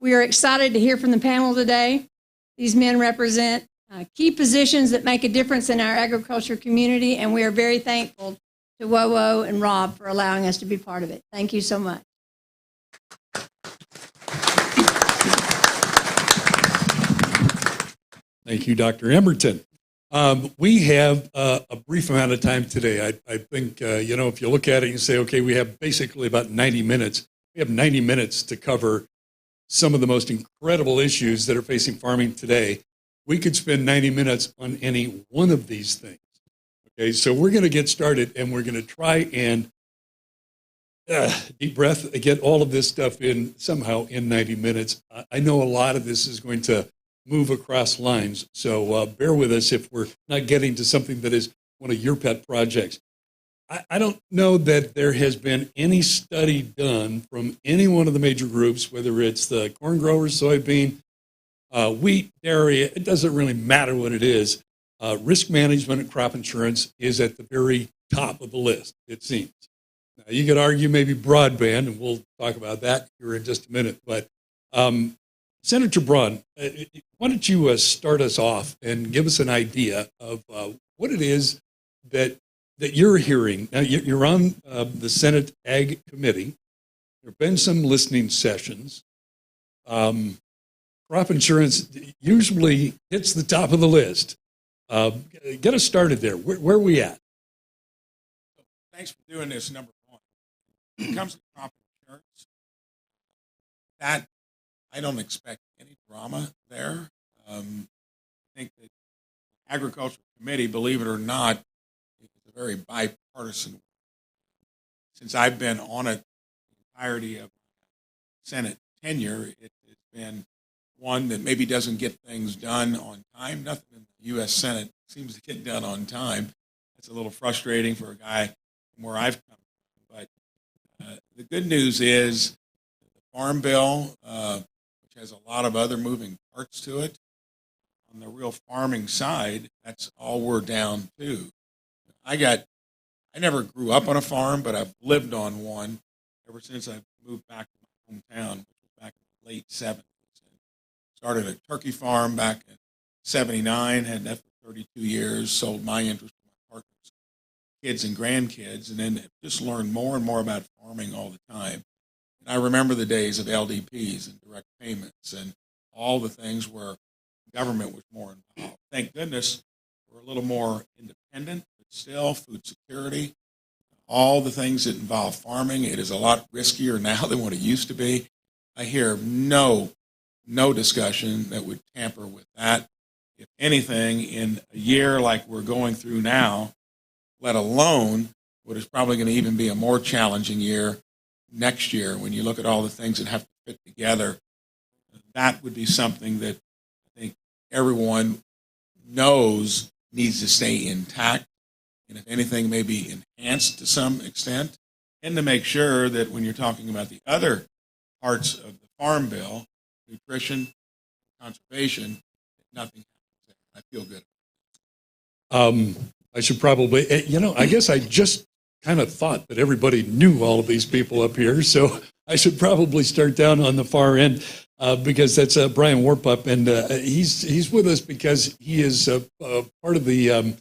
We are excited to hear from the panel today. These men represent key positions that make a difference in our agriculture community, and we are very thankful to WOWO and Rob for allowing us to be part of it. Thank you so much. Thank you, Dr. Emberton. We have a brief amount of time today. I think, if you look at it, you say, okay, we have basically about 90 minutes. We have 90 minutes to cover some of the most incredible issues that are facing farming today. We could spend 90 minutes on any one of these things. Okay, so we're going to get started, and we're going to try and, deep breath, get all of this stuff in somehow in 90 minutes. I know a lot of this is going to move across lines, so bear with us if we're not getting to something that is one of your pet projects. I don't know that there has been any study done from any one of the major groups, whether it's the corn growers, soybean, wheat, dairy, it doesn't really matter what it is. Risk management and crop insurance is at the very top of the list, it seems. Now, you could argue maybe broadband, and we'll talk about that here in just a minute. But Senator Braun, why don't you start us off and give us an idea of what it is that you're hearing. Now, you're on the Senate Ag Committee. There have been some listening sessions. Crop insurance usually hits the top of the list. Get us started there. Where are we at? Thanks for doing this, number one. When it comes to crop insurance, that I don't expect any drama there. I think that the Agricultural Committee, believe it or not, is a very bipartisan. Since I've been on it the entirety of Senate tenure, it has been one that maybe doesn't get things done on time. Nothing in the U.S. Senate seems to get done on time. It's a little frustrating for a guy from where I've come from. But the good news is the Farm Bill, which has a lot of other moving parts to it, on the real farming side, that's all we're down to. I never grew up on a farm, but I've lived on one ever since I moved back to my hometown, which was back in the late 70s. Started a turkey farm back in 79, had that for 32 years, sold my interest to my partners, kids and grandkids, and then just learned more and more about farming all the time. And I remember the days of LDPs and direct payments and all the things where government was more involved. Thank goodness we're a little more independent, but still food security, all the things that involve farming, it is a lot riskier now than what it used to be. I hear no discussion that would tamper with that. If anything, in a year like we're going through now, let alone what is probably going to even be a more challenging year next year, when you look at all the things that have to fit together, that would be something that I think everyone knows needs to stay intact, and if anything, maybe enhanced to some extent, and to make sure that when you're talking about the other parts of the Farm Bill, nutrition, conservation, nothing happens there. I feel good. I should probably, I guess I just kind of thought that everybody knew all of these people up here, so I should probably start down on the far end because that's Brian Warpup, and he's with us because he is part of the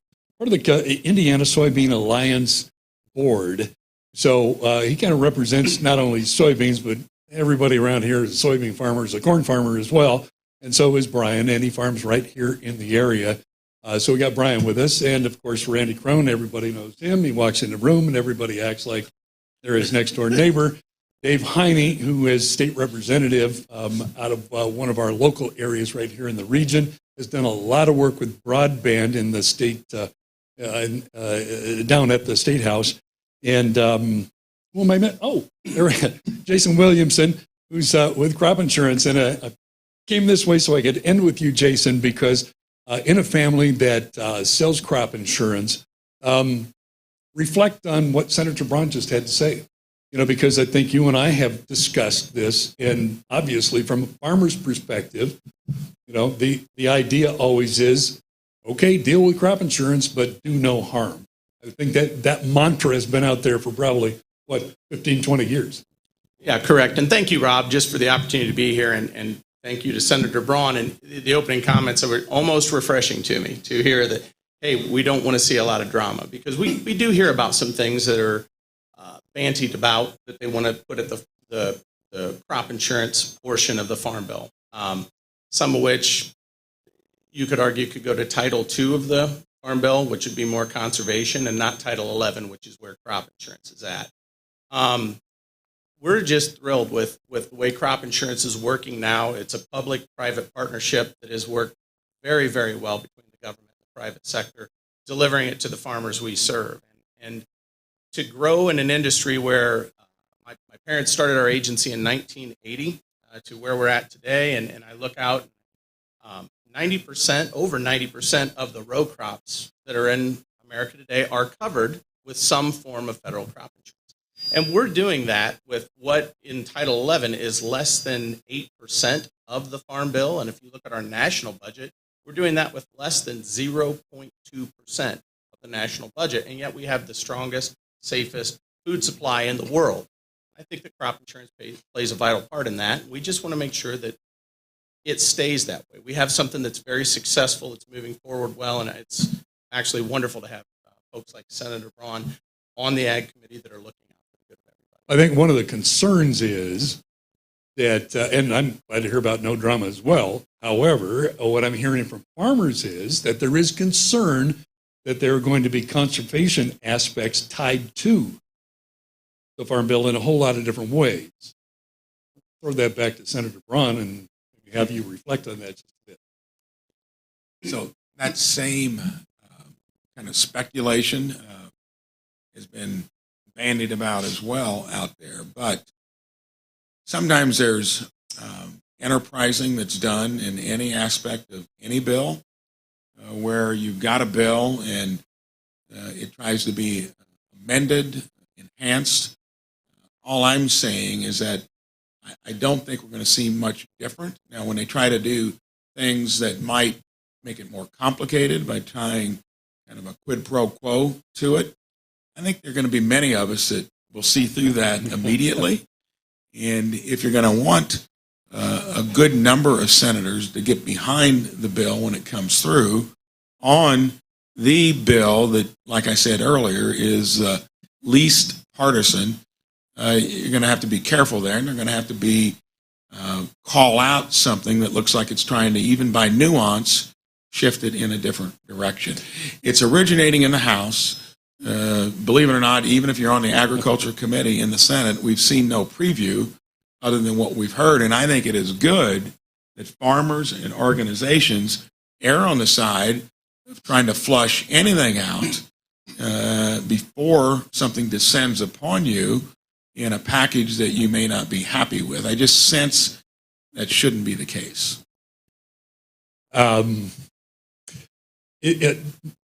Indiana Soybean Alliance board. So he kind of represents not only soybeans, but everybody around here is a soybean farmer, is a corn farmer as well, and so is Brian, and he farms right here in the area. So we got Brian with us, and of course Randy Krone, everybody knows him. He walks in the room and everybody acts like they're his next door neighbor. Dave Heine, who is state representative out of one of our local areas right here in the region, has done a lot of work with broadband in the state, down at the State House. And who am I met? Oh, Jason Williamson, who's with crop insurance. And I came this way so I could end with you, Jason, because in a family that sells crop insurance, reflect on what Senator Braun just had to say. Because I think you and I have discussed this, and obviously from a farmer's perspective, the idea always is, okay, deal with crop insurance, but do no harm. I think that mantra has been out there for probably, 15, 20 years. Yeah, correct. And thank you, Rob, just for the opportunity to be here. And thank you to Senator Braun. And the opening comments were almost refreshing to me to hear that, hey, we don't want to see a lot of drama, because we do hear about some things that are bantied about that they want to put at the crop insurance portion of the Farm Bill, some of which you could argue could go to Title II of the Farm Bill, which would be more conservation, and not Title 11, which is where crop insurance is at. We're just thrilled with the way crop insurance is working now. It's a public-private partnership that has worked very, very well between the government and the private sector, delivering it to the farmers we serve. And to grow in an industry where my parents started our agency in 1980 to where we're at today, and I look out, 90%, over 90% of the row crops that are in America today are covered with some form of federal crop insurance. And we're doing that with what in Title 11 is less than 8% of the Farm Bill. And if you look at our national budget, we're doing that with less than 0.2% of the national budget. And yet we have the strongest, safest food supply in the world. I think that crop insurance plays a vital part in that. We just want to make sure that it stays that way. We have something that's very successful, it's moving forward well, and it's actually wonderful to have folks like Senator Braun on the Ag Committee that are looking out for the good of everybody. I think one of the concerns is that, and I'm glad to hear about no drama as well. However, what I'm hearing from farmers is that there is concern that there are going to be conservation aspects tied to the Farm Bill in a whole lot of different ways. Throw that back to Senator Braun and have you reflect on that just a bit. So that same kind of speculation has been bandied about as well out there. But sometimes there's enterprising that's done in any aspect of any bill where you've got a bill and it tries to be amended, enhanced. All I'm saying is that I don't think we're going to see much different. Now, when they try to do things that might make it more complicated by tying kind of a quid pro quo to it, I think there are going to be many of us that will see through that immediately. And if you're going to want a good number of senators to get behind the bill when it comes through on the bill that, like I said earlier, is least partisan, you're going to have to be careful there, and they're going to have to be call out something that looks like it's trying to, even by nuance, shift it in a different direction. It's originating in the House. Believe it or not, even if you're on the Agriculture Committee in the Senate, we've seen no preview other than what we've heard, and I think it is good that farmers and organizations err on the side of trying to flush anything out before something descends upon you in a package that you may not be happy with. I just sense that shouldn't be the case.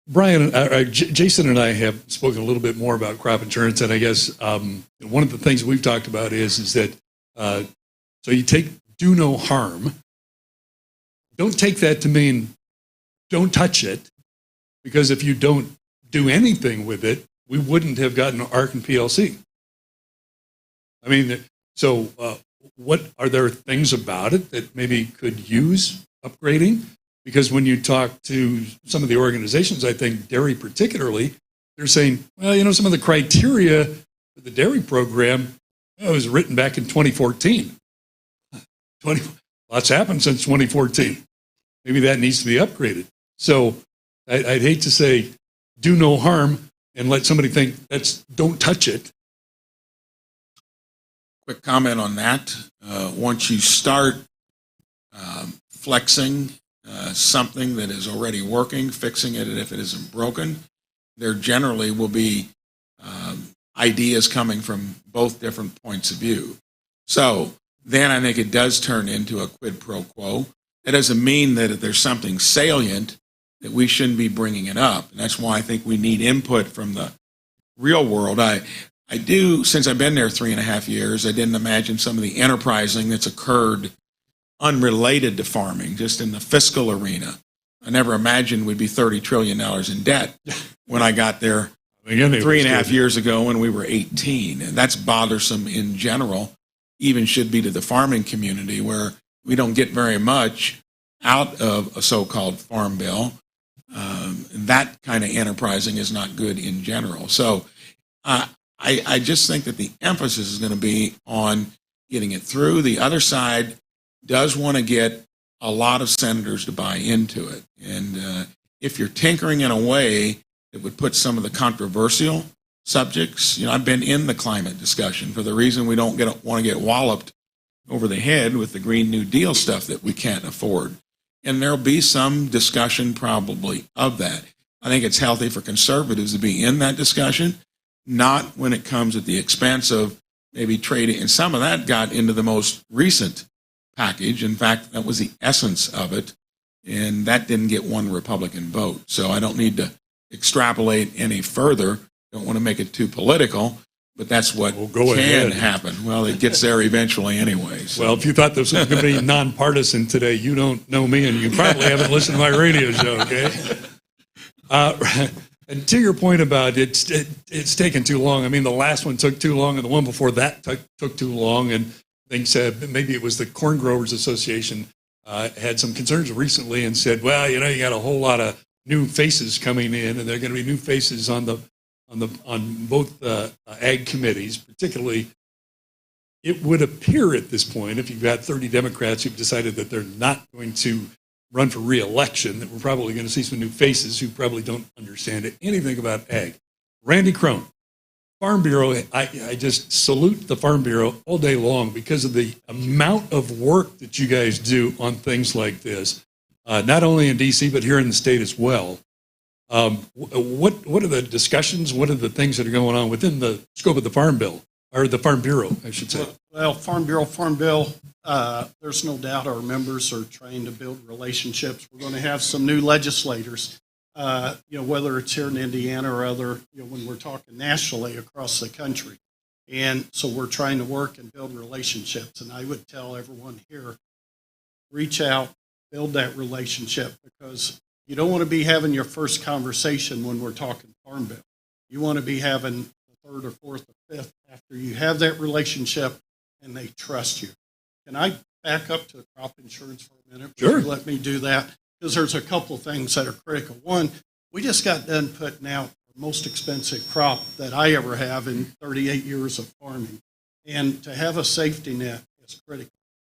Brian, Jason and I have spoken a little bit more about crop insurance, and I guess one of the things we've talked about is that so you take do no harm. Don't take that to mean don't touch it, because if you don't do anything with it, we wouldn't have gotten ARC and PLC. I mean, so what are there things about it that maybe could use upgrading? Because when you talk to some of the organizations, I think dairy particularly, they're saying, well, you know, some of the criteria for the dairy program was written back in 2014. Lots happened since 2014. Maybe that needs to be upgraded. So I'd hate to say do no harm and let somebody think don't touch it. Quick comment on that. Once you start flexing something that is already working, fixing it if it isn't broken, there generally will be ideas coming from both different points of view. So then I think it does turn into a quid pro quo. That doesn't mean that if there's something salient that we shouldn't be bringing it up. And that's why I think we need input from the real world. I do, since I've been there 3.5 years, I didn't imagine some of the enterprising that's occurred unrelated to farming, just in the fiscal arena. I never imagined we'd be $30 trillion in debt when I got there 3.5 years ago when we were 18. And that's bothersome in general. even should be to the farming community, where we don't get very much out of a so-called farm bill. That kind of enterprising is not good in general. So I just think that the emphasis is going to be on getting it through. The other side does want to get a lot of senators to buy into it. And if you're tinkering in a way that would put some of the controversial subjects, I've been in the climate discussion for the reason we don't want to get walloped over the head with the Green New Deal stuff that we can't afford. And there'll be some discussion probably of that. I think it's healthy for conservatives to be in that discussion, not when it comes at the expense of maybe trading. And some of that got into the most recent package. In fact, that was the essence of it. And that didn't get one Republican vote. So I don't need to extrapolate any further. Don't want to make it too political, but that's what can happen. Well, it gets there eventually anyway. So. Well, if you thought this was going to be nonpartisan today, you don't know me, and you probably haven't listened to my radio show, okay? And to your point about it's taken too long. I mean, the last one took too long, and the one before that took too long. And I think said maybe it was the Corn Growers Association had some concerns recently and said, well, you got a whole lot of new faces coming in, and there are going to be new faces on both ag committees, particularly. It would appear at this point, if you've got 30 Democrats who've decided that they're not going to run for re-election, that we're probably going to see some new faces who probably don't understand anything about ag. Randy Krone, Farm Bureau, I just salute the Farm Bureau all day long because of the amount of work that you guys do on things like this, not only in D.C., but here in the state as well. What are the discussions? What are the things that are going on within the scope of the Farm Bill, or the Farm Bureau, I should say? Well, Farm Bill, there's no doubt our members are trying to build relationships. We're going to have some new legislators, whether it's here in Indiana or other, when we're talking nationally across the country. And so we're trying to work and build relationships. And I would tell everyone here, reach out, build that relationship, because you don't want to be having your first conversation when we're talking Farm Bill. You want to be having the third or fourth or fifth after you have that relationship and they trust you. Can I back up to crop insurance for a minute? Sure. Let me do that, because there's a couple of things that are critical. One, we just got done putting out the most expensive crop that I ever have in 38 years of farming. And to have a safety net is critical.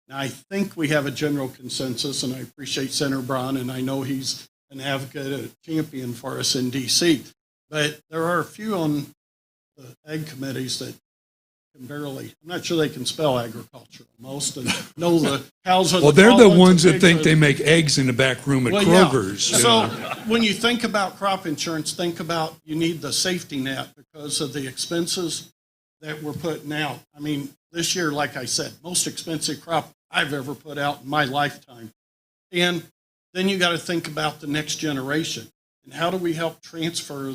Now, I think we have a general consensus, and I appreciate Senator Braun, and I know he's an advocate, a champion for us in D.C. But there are a few on the ag committees that can barely, I'm not sure they can spell agriculture most, and know the cows are Well, they're the ones that think they make eggs in the back room at Kroger's. Yeah. So when you think about crop insurance, think about you need the safety net because of the expenses that we're putting out. I mean, this year, like I said, most expensive crop I've ever put out in my lifetime. And then you got to think about the next generation. And how do we help transfer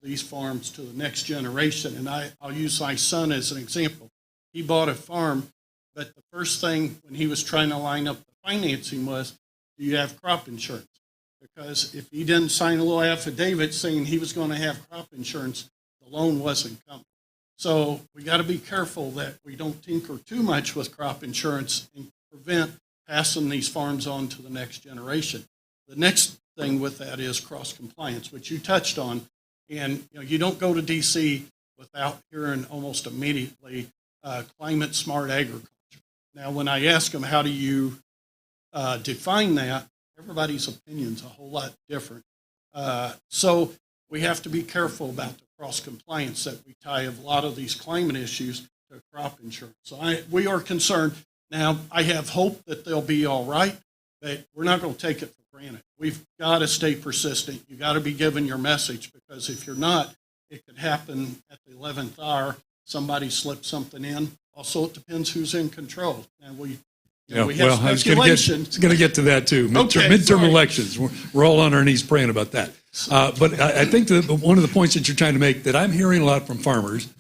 these farms to the next generation? And I'll use my son as an example. He bought a farm, but the first thing when he was trying to line up the financing was, do you have crop insurance? Because if he didn't sign a little affidavit saying he was going to have crop insurance, the loan wasn't coming. So we got to be careful that we don't tinker too much with crop insurance and prevent passing these farms on to the next generation. The next thing with that is cross compliance, which you touched on. And you don't go to D.C. without hearing almost immediately climate smart agriculture. Now, when I ask them, how do you define that, everybody's opinion's a whole lot different. So we have to be careful about the cross compliance that we tie a lot of these climate issues to crop insurance. So we are concerned. Now, I have hope that they'll be all right, but we're not going to take it for granted. We've got to stay persistent. You got to be giving your message, because if you're not, it could happen at the 11th hour. Somebody slips something in. Also, it depends who's in control. And we have speculation. I was going to get to that too. Midterm elections. We're all on our knees praying about that. But I think that one of the points that you're trying to make that I'm hearing a lot from farmers,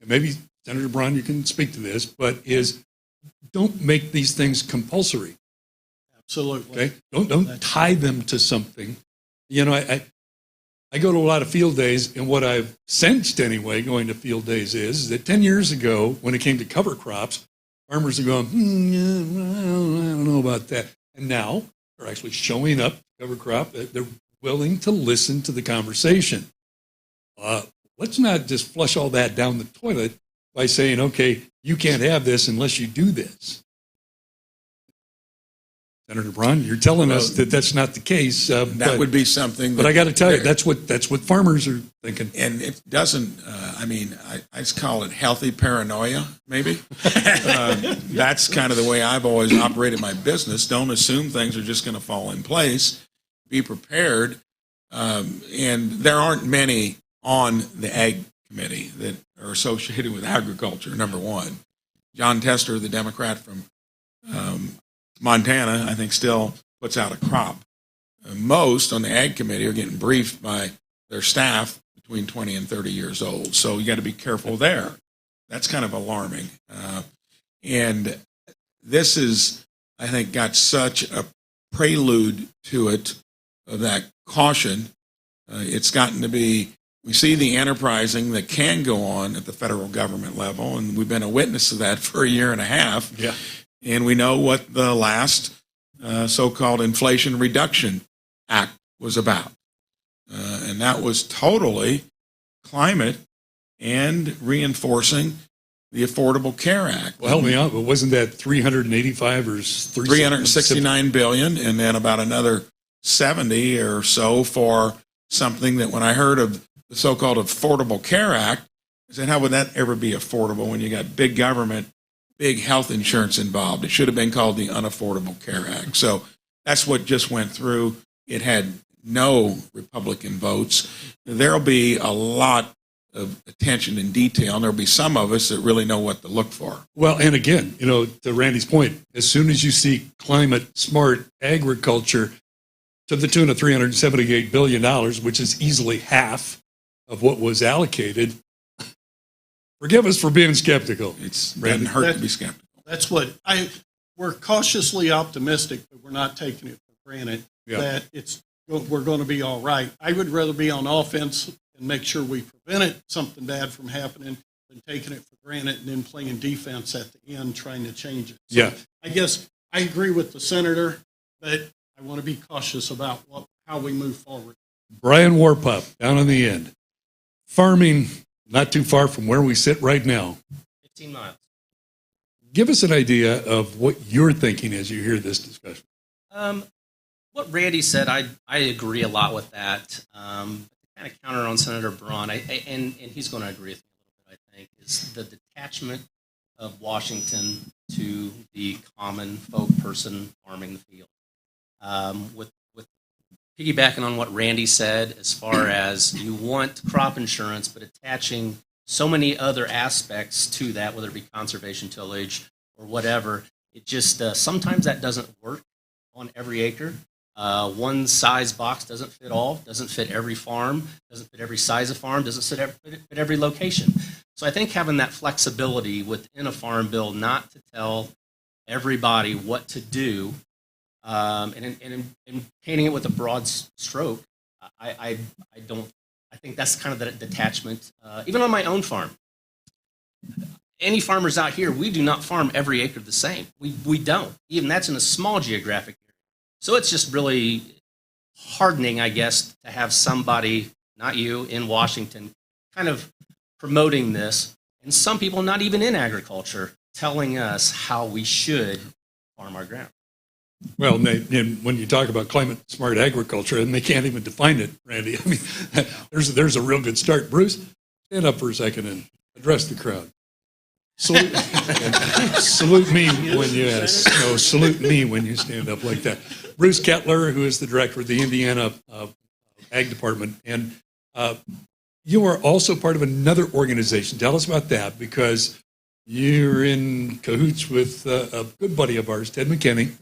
and maybe Senator Braun, you can speak to this, but is don't make these things compulsory. Absolutely. Okay. Don't tie them to something. I go to a lot of field days, and what I've sensed anyway, going to field days, is that 10 years ago, when it came to cover crops, farmers are going, yeah, well, I don't know about that. And now they're actually showing up to cover crop. They're willing to listen to the conversation. Let's not just flush all that down the toilet by saying, okay, you can't have this unless you do this. Senator Braun, you're telling us that that's not the case. That would be something. But I got to tell you, that's what farmers are thinking. And it doesn't, I just call it healthy paranoia, maybe. That's kind of the way I've always operated my business. Don't assume things are just going to fall in place. Be prepared. And there aren't many on the Ag Committee that are associated with agriculture, number one. John Tester, the Democrat from Montana, I think still puts out a crop. Most on the Ag Committee are getting briefed by their staff between 20 and 30 years old. So you got to be careful there. That's kind of alarming. And this is, I think, got such a prelude to it, of that caution. It's gotten to be, we see the enterprising that can go on at the federal government level, and we've been a witness to that for a year and a half. Yeah. And we know what the last so-called Inflation Reduction Act was about. And that was totally climate and reinforcing the Affordable Care Act. Well, help me out, but wasn't that 385 or 369 billion, and then about another 70 or so for something that, when I heard of the so-called Affordable Care Act, I said, how would that ever be affordable when you got big government, big health insurance involved? It should have been called the Unaffordable Care Act. So that's what just went through. It had no Republican votes. There'll be a lot of attention and detail, and there'll be some of us that really know what to look for. Well, and again, to Randy's point, as soon as you see climate smart agriculture to the tune of $378 billion, which is easily half of what was allocated, forgive us for being skeptical. It doesn't hurt to be skeptical. That's what we're cautiously optimistic, but we're not taking it for granted that we're going to be all right. I would rather be on offense and make sure we prevented something bad from happening than taking it for granted and then playing defense at the end trying to change it. So I guess I agree with the senator, but I want to be cautious about how we move forward. Brian Warpup, down on the end. Farming, not too far from where we sit right now. 15 miles. Give us an idea of what you're thinking as you hear this discussion. What Randy said, I agree a lot with that. Kind of counter on Senator Braun, and he's going to agree with me a little bit, I think, is the detachment of Washington to the common folk person farming the field. With piggybacking on what Randy said, as far as you want crop insurance, but attaching so many other aspects to that, whether it be conservation tillage or whatever, it just sometimes that doesn't work on every acre. One size box doesn't fit all, doesn't fit every farm, doesn't fit every size of farm, doesn't fit every location. So I think having that flexibility within a farm bill not to tell everybody what to do, and painting it with a broad stroke, I think that's kind of the detachment. Even on my own farm, any farmers out here, we do not farm every acre the same. We don't. Even that's in a small geographic area. So it's just really hardening, I guess, to have somebody, not you, in Washington, kind of promoting this, and some people not even in agriculture telling us how we should farm our ground. Well, and when you talk about climate smart agriculture, and they can't even define it, Randy, I mean, there's a real good start. Bruce, stand up for a second and address the crowd. Salute me when you salute me when you stand up like that. Bruce Kettler, who is the director of the Indiana Ag Department, and you are also part of another organization. Tell us about that, because you're in cahoots with a good buddy of ours, Ted McKinney,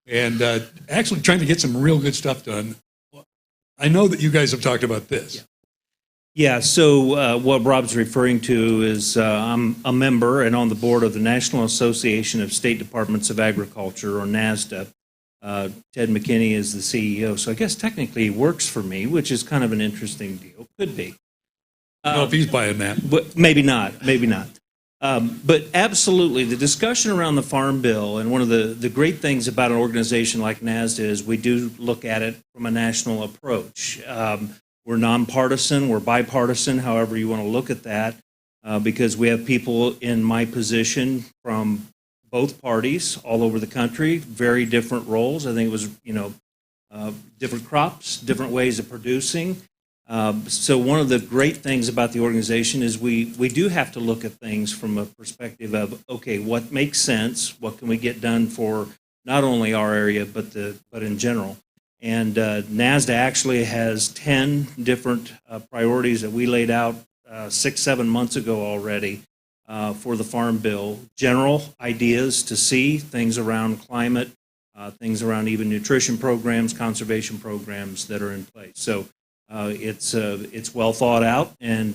and actually trying to get some real good stuff done. I know that you guys have talked about this. Yeah, so what Rob's referring to is I'm a member and on the board of the National Association of State Departments of Agriculture, or NASDA. Ted McKinney is the CEO, so I guess technically he works for me, which is kind of an interesting deal. Could be. I don't know if he's buying that. But maybe not, maybe not. But absolutely, the discussion around the Farm Bill, and one of the great things about an organization like NASDA is we do look at it from a national approach. We're nonpartisan, we're bipartisan, however you want to look at that, because we have people in my position from both parties all over the country, very different roles. I think it was, different crops, different ways of producing. So one of the great things about the organization is we do have to look at things from a perspective of, okay, what makes sense? What can we get done for not only our area, but in general? And NASDA actually has 10 different priorities that we laid out 6-7 months ago already for the Farm Bill. General ideas to see, things around climate, things around even nutrition programs, conservation programs that are in place. So it's well thought out and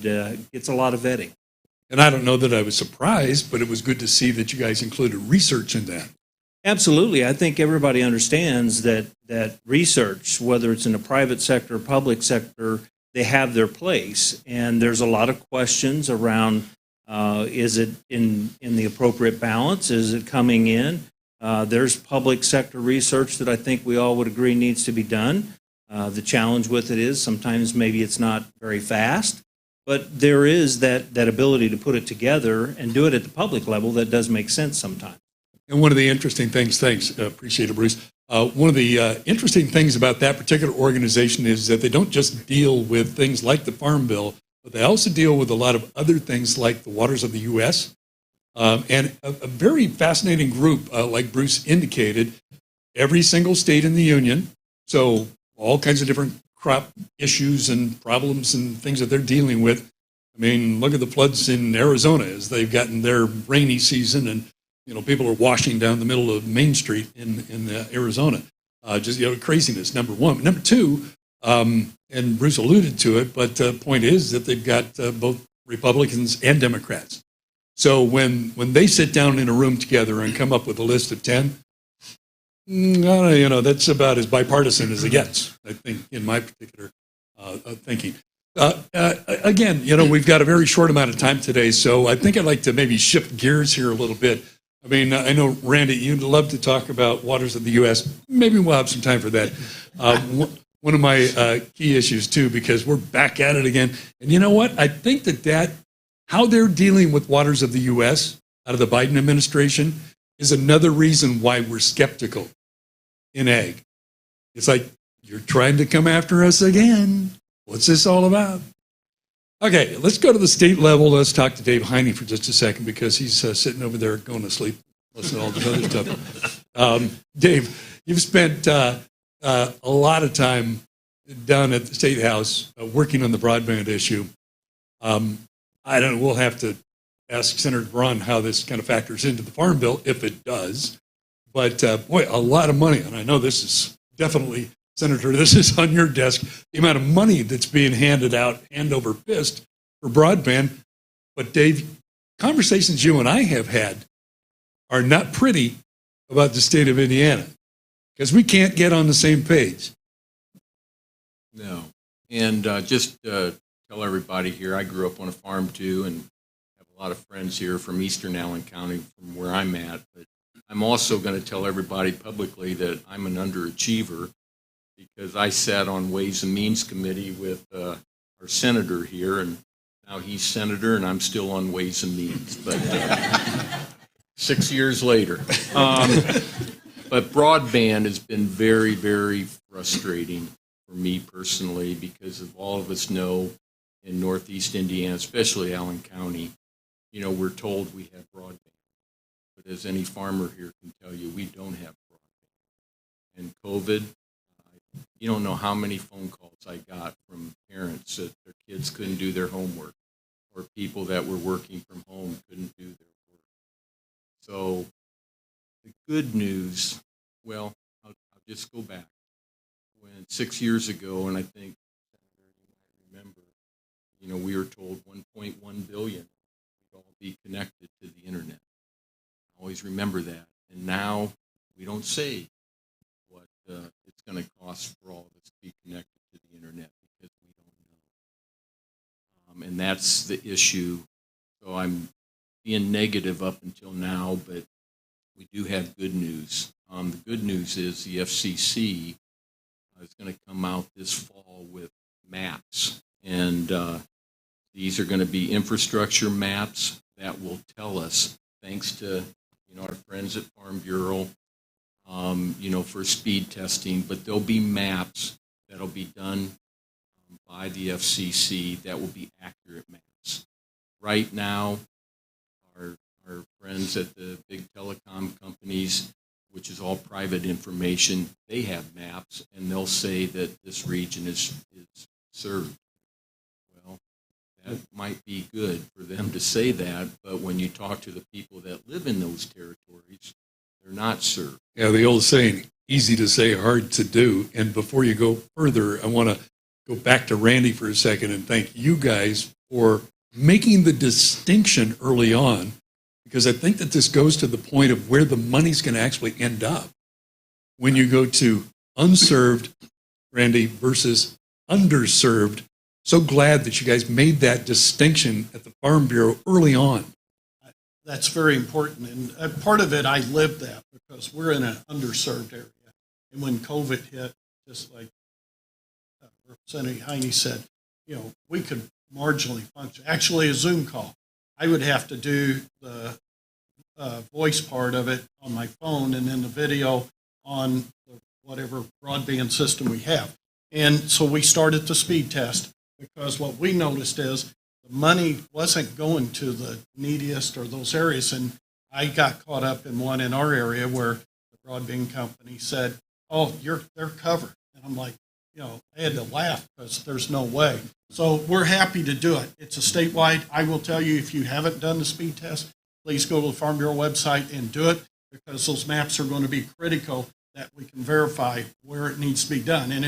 gets a lot of vetting. And I don't know that I was surprised, but it was good to see that you guys included research in that. Absolutely. I think everybody understands that research, whether it's in the private sector or public sector, they have their place. And there's a lot of questions around, is it in the appropriate balance? Is it coming in? There's public sector research that I think we all would agree needs to be done. The challenge with it is sometimes maybe it's not very fast, but there is that ability to put it together and do it at the public level that does make sense sometimes. And one of the interesting things, thanks, appreciate it, Bruce. One of the interesting things about that particular organization is that they don't just deal with things like the Farm Bill, but they also deal with a lot of other things like the waters of the U.S. And a very fascinating group, like Bruce indicated, every single state in the union, so all kinds of different crop issues and problems and things that they're dealing with. I mean, look at the floods in Arizona as they've gotten their rainy season, and people are washing down the middle of Main Street in Arizona. Just craziness. Number one. Number two, and Bruce alluded to it, but the point is that they've got both Republicans and Democrats. So when they sit down in a room together and come up with a list of 10, that's about as bipartisan as it gets, I think, in my particular thinking. Again, we've got a very short amount of time today, so I think I'd like to maybe shift gears here a little bit. I mean, I know, Randy, you'd love to talk about waters of the U.S. Maybe we'll have some time for that. One of my key issues, too, because we're back at it again. And you know what? I think that how they're dealing with waters of the U.S. out of the Biden administration is another reason why we're skeptical in ag. It's like, you're trying to come after us again. What's this all about? Okay, let's go to the state level. Let's talk to Dave Heine for just a second because he's sitting over there going to sleep, listening to all this other stuff. Dave, you've spent a lot of time down at the State House working on the broadband issue. I don't know, we'll have to ask Senator Braun how this kind of factors into the Farm Bill, if it does. But, boy, a lot of money, and I know this is definitely, Senator, this is on your desk, the amount of money that's being handed out hand over fist for broadband. But, Dave, conversations you and I have had are not pretty about the state of Indiana because we can't get on the same page. No. And just tell everybody here, I grew up on a farm too and have a lot of friends here from Eastern Allen County from where I'm at. But I'm also going to tell everybody publicly that I'm an underachiever because I sat on Ways and Means Committee with our senator here, and now he's senator and I'm still on Ways and Means. But 6 years later. But broadband has been very, very frustrating for me personally because of all of us know in Northeast Indiana, especially Allen County, we're told we have broadband. But as any farmer here can tell you, we don't have broadband. And COVID, you don't know how many phone calls I got from parents that their kids couldn't do their homework or people that were working from home couldn't do their work. So the good news, well, I'll just go back. When 6 years ago, and I think you might remember, we were told 1.1 billion would all be connected to the internet. I always remember that. And now we don't say what it's going to cost for all of us to be connected to the internet because we don't know. And that's the issue. So I'm being negative up until now, but we do have good news. The good news is the FCC is going to come out this fall with maps, and these are going to be infrastructure maps that will tell us, thanks to our friends at Farm Bureau, for speed testing, but there'll be maps that'll be done by the FCC that will be accurate maps. Right now, our friends at the big telecom companies, which is all private information, they have maps, and they'll say that this region is served. Well, that might be good for them to say that, but when you talk to the people that live in those territories, they're not served. Yeah, the old saying, easy to say, hard to do. And before you go further, I want to go back to Randy for a second and thank you guys for making the distinction early on, because I think that this goes to the point of where the money's going to actually end up. When you go to unserved, Randy, versus underserved, so glad that you guys made that distinction at the Farm Bureau early on. That's very important. And part of it, I lived that because we're in an underserved area. And when COVID hit, just like Representative Heine said, we could marginally function. Actually, a Zoom call, I would have to do the voice part of it on my phone and then the video on whatever broadband system we have. And so we started the speed test because what we noticed is the money wasn't going to the neediest or those areas. And I got caught up in one in our area where the broadband company said, "Oh, they're covered." And I'm like, I had to laugh because there's no way. So we're happy to do it. It's a statewide. I will tell you, if you haven't done the speed test, please go to the Farm Bureau website and do it, because those maps are going to be critical that we can verify where it needs to be done. And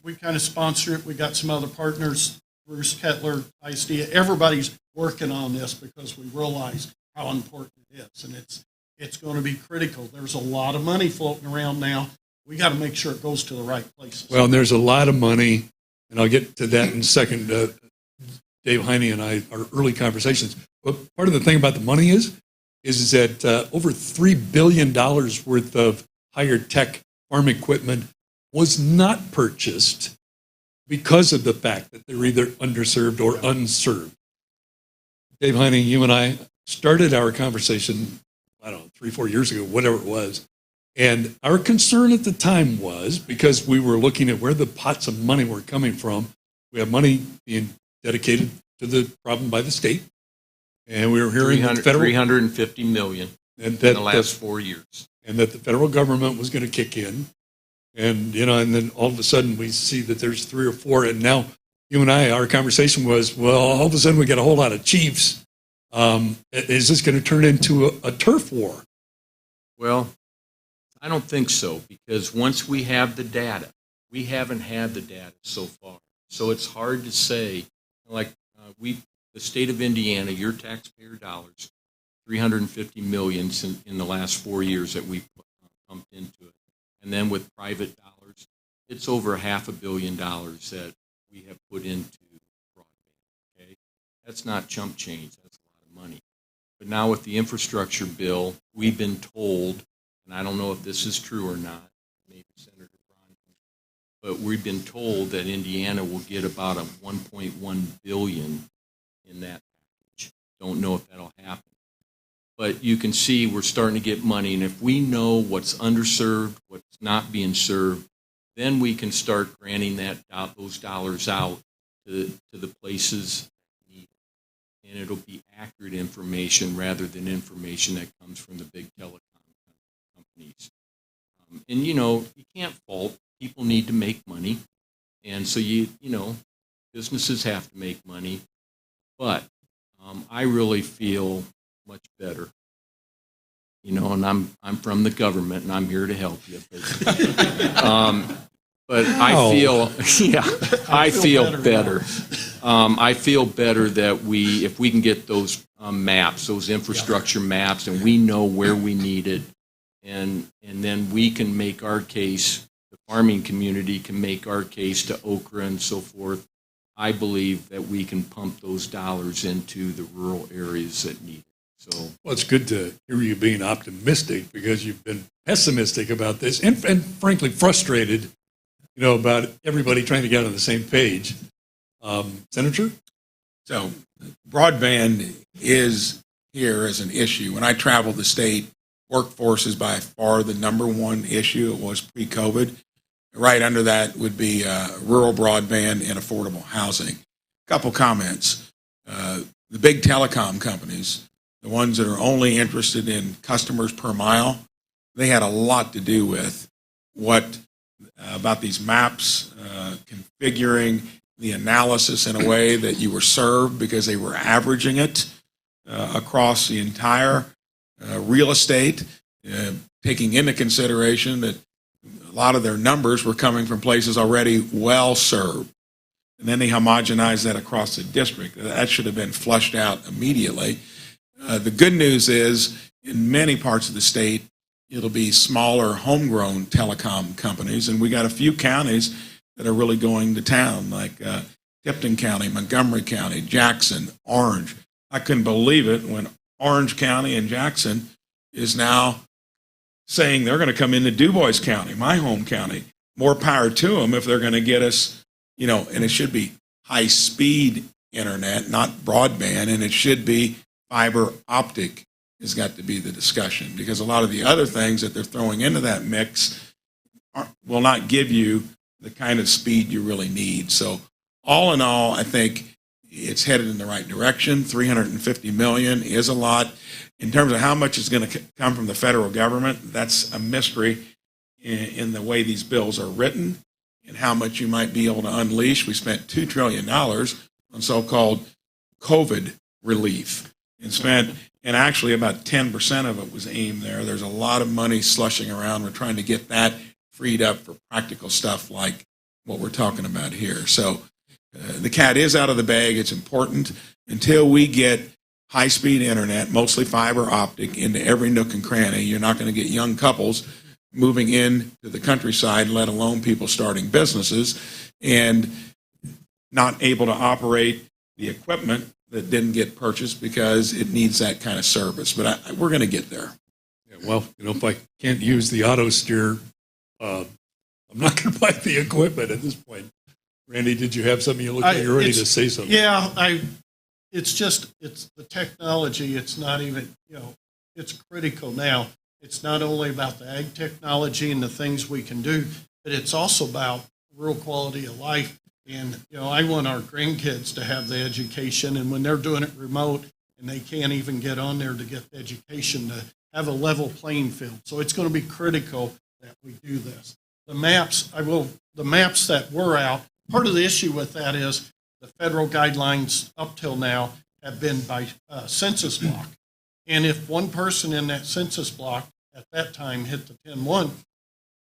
we kind of sponsor it. We got some other partners, Bruce Kettler, ISD. Everybody's working on this because we realize how important it is. And it's going to be critical. There's a lot of money floating around now. We got to make sure it goes to the right places. Well, and there's a lot of money, and I'll get to that in a second. Dave Heine and I, our early conversations. But part of the thing about the money is that over $3 billion worth of higher tech farm equipment was not purchased because of the fact that they're either underserved or unserved. Dave Heine, you and I started our conversation, 3-4 years ago, whatever it was. And our concern at the time was, because we were looking at where the pots of money were coming from, we have money being dedicated to the problem by the state, and we were hearing that $350 million in the last 4 years, and that the federal government was going to kick in, and and then all of a sudden we see that there's 3 or 4, and now you and I, our conversation was, well, all of a sudden we got a whole lot of chiefs. Is this going to turn into a turf war? Well, I don't think so, because once we have the data, we haven't had the data so far. So it's hard to say, the state of Indiana, your taxpayer dollars, $350 million in the last 4 years that we pumped into it. And then with private dollars, it's over $500 million that we have put into broadband. Okay, that's not chump change. That's a lot of money. But now with the infrastructure bill, we've been told, and I don't know if this is true or not, maybe Senator Braun, but we've been told that Indiana will get about a $1.1 billion in that package. Don't know if that'll happen. But you can see we're starting to get money, and if we know what's underserved, what's not being served, then we can start granting those dollars out to the places that need it. And it'll be accurate information rather than information that comes from the big telecom companies. And you can't fault. People need to make money, and so businesses have to make money. But I really feel much better, and I'm from the government, and I'm here to help you. But I feel, I feel better. I feel better that if we can get those maps, those infrastructure maps, and we know where we need it, and then we can make our case, the farming community can make our case to Okra and so forth. I believe that we can pump those dollars into the rural areas that need it. So, Well, it's good to hear you being optimistic because you've been pessimistic about this and frankly frustrated, about everybody trying to get on the same page. Senator? So broadband is here as an issue. When I travel the state, workforce is by far the number one issue. It was pre-COVID. Right under that would be rural broadband and affordable housing. Couple comments. The big telecom companies, the ones that are only interested in customers per mile, they had a lot to do with what about these maps, configuring the analysis in a way that you were served because they were averaging it across the entire real estate, taking into consideration that a lot of their numbers were coming from places already well served. And then they homogenized that across the district. That should have been flushed out immediately. The good news is in many parts of the state, it'll be smaller homegrown telecom companies. And we got a few counties that are really going to town, like Tipton County, Montgomery County, Jackson, Orange. I couldn't believe it when Orange County and Jackson is now saying they're going to come into DuBois County, my home county. More power to them if they're going to get us, and it should be high-speed internet, not broadband, and it should be fiber optic has got to be the discussion because a lot of the other things that they're throwing into that mix will not give you the kind of speed you really need. So all in all, I think it's headed in the right direction. $350 million is a lot. In terms of how much is going to come from the federal government, that's a mystery in the way these bills are written and how much you might be able to unleash. We spent $2 trillion on so-called COVID relief and actually about 10% of it was aimed there. There's a lot of money slushing around. We're trying to get that freed up for practical stuff like what we're talking about here. So the cat is out of the bag. It's important. Until we get high-speed internet, mostly fiber optic, into every nook and cranny, you're not going to get young couples moving in to the countryside, let alone people starting businesses and not able to operate the equipment that didn't get purchased because it needs that kind of service. But we're going to get there. Yeah, well, if I can't use the auto steer, I'm not going to buy the equipment at this point. Randy, did you have something you look like you're ready to say something? Yeah, it's the technology. It's not even, it's critical now. It's not only about the ag technology and the things we can do, but it's also about rural quality of life. And, I want our grandkids to have the education, and when they're doing it remote and they can't even get on there to get the education, to have a level playing field. So it's going to be critical that we do this. The maps that were out, part of the issue with that is the federal guidelines up till now have been by census block. And if one person in that census block at that time hit the 10-1,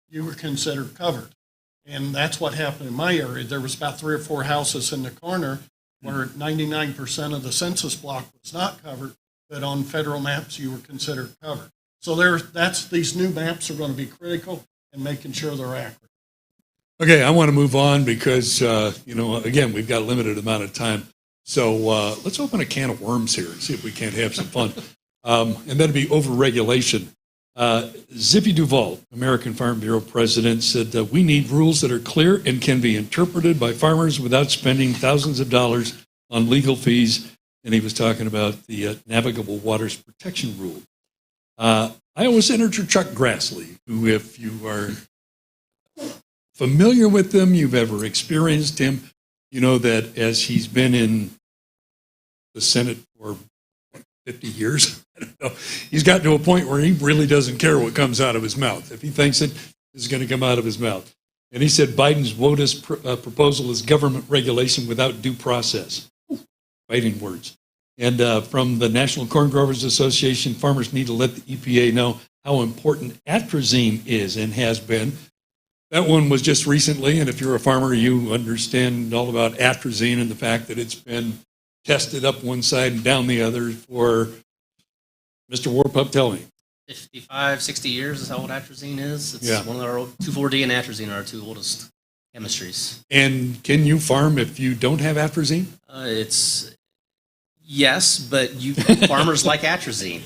you were considered covered. And that's what happened in my area. There was about 3 or 4 houses in the corner where 99% of the census block was not covered, but on federal maps you were considered covered. So these new maps are going to be critical in making sure they're accurate. Okay, I want to move on because, again, we've got a limited amount of time. So let's open a can of worms here and see if we can't have some fun. And that'd be overregulation. Zippy Duval, American Farm Bureau president, said we need rules that are clear and can be interpreted by farmers without spending thousands of dollars on legal fees. And he was talking about the Navigable Waters Protection Rule. Iowa Senator Chuck Grassley, who, if you are familiar with him, you've ever experienced him, you know that as he's been in the Senate for 50 years, I don't know, he's gotten to a point where he really doesn't care what comes out of his mouth. If he thinks it is going to come out of his mouth. And he said Biden's WOTUS proposal is government regulation without due process. Fighting words. And from the National Corn Growers Association, farmers need to let the EPA know how important atrazine is and has been. That one was just recently, and if you're a farmer, you understand all about atrazine and the fact that it's been tested up one side and down the other for, Mr. Warpup, tell me. 55, 60 years is how old atrazine is. It's Yeah. one of our 2,4-D and atrazine are our 2 oldest chemistries. And can you farm if you don't have atrazine? Yes, but farmers like atrazine,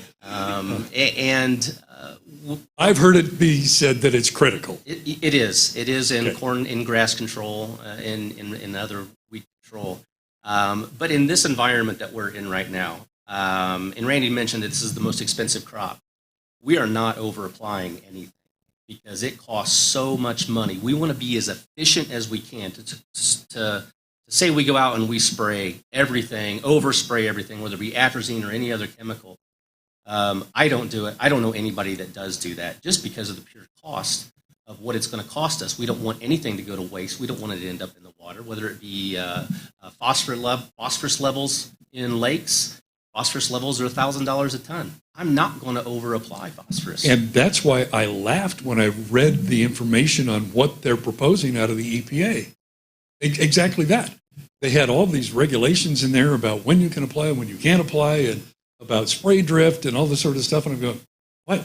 I've heard it be said that it's critical. It is. It is in Okay. corn, in grass control, in other weed control. But in this environment that we're in right now, and Randy mentioned that this is the most expensive crop, we are not over applying anything because it costs so much money. We want to be as efficient as we can to say we go out and we spray everything, overspray everything, whether it be atrazine or any other chemical. I don't do it. I don't know anybody that does do that just because of the pure cost of what it's going to cost us. We don't want anything to go to waste. We don't want it to end up in the water, whether it be phosphorus levels in lakes. Phosphorus levels are $1,000 a ton. I'm not going to over-apply phosphorus. And that's why I laughed when I read the information on what they're proposing out of the EPA. Exactly that. They had all these regulations in there about when you can apply and when you can't apply, and about spray drift and all this sort of stuff. And I'm going, what?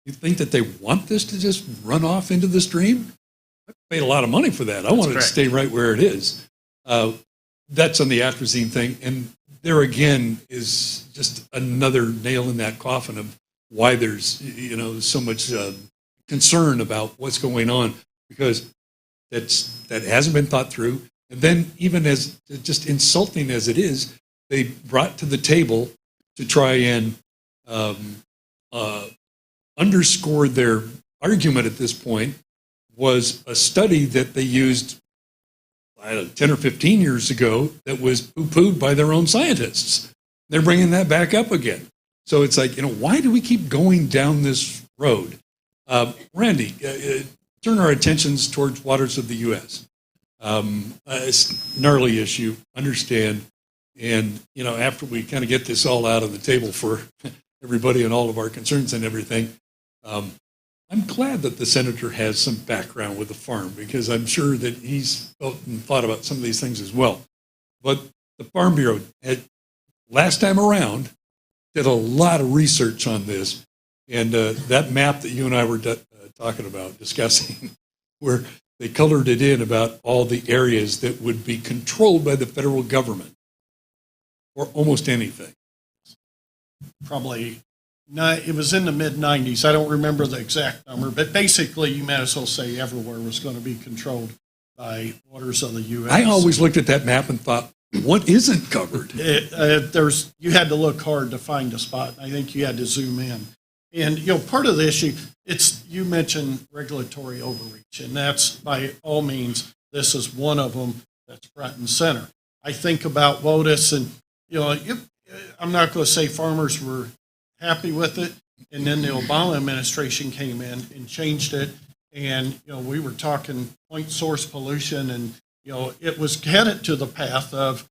You think that they want this to just run off into the stream? I paid a lot of money for that. I want it to stay right where it is. That's on the atrazine thing. And there again is just another nail in that coffin of why there's, so much concern about what's going on, because that hasn't been thought through. And then even as just insulting as it is, they brought to the table to try and underscore their argument at this point was a study that they used 10 or 15 years ago that was poo-pooed by their own scientists. They're bringing that back up again. So it's like, why do we keep going down this road? Randy, turn our attentions towards waters of the U.S. It's a gnarly issue, understand. And, after we kind of get this all out on the table for everybody and all of our concerns and everything, I'm glad that the senator has some background with the farm, because I'm sure that he's felt and thought about some of these things as well. But the Farm Bureau last time around did a lot of research on this. And that map that you and I were talking about, discussing, where they colored it in about all the areas that would be controlled by the federal government or almost anything. Probably, it was in the mid-90s. I don't remember the exact number, but basically you might as well say everywhere was going to be controlled by waters of the U.S. I always looked at that map and thought, what isn't covered? You had to look hard to find a spot. I think you had to zoom in. And, part of the issue, you mentioned regulatory overreach, and that's by all means, this is one of them that's front and center. I think about WOTUS, and, I'm not going to say farmers were happy with it, and then the Obama administration came in and changed it, and, we were talking point source pollution, and, it was headed to the path of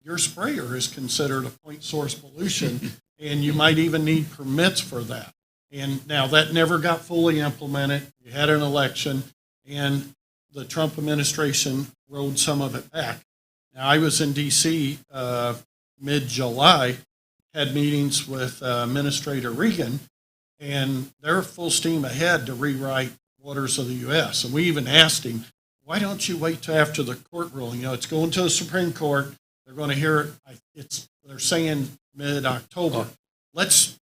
your sprayer is considered a point source pollution, and you might even need permits for that. And now that never got fully implemented. You had an election, and the Trump administration rolled some of it back. Now, I was in D.C. Mid-July, had meetings with Administrator Regan, and they're full steam ahead to rewrite waters of the U.S. And we even asked him, why don't you wait till after the court ruling? It's going to the Supreme Court. They're going to hear it. They're saying mid-October. Let's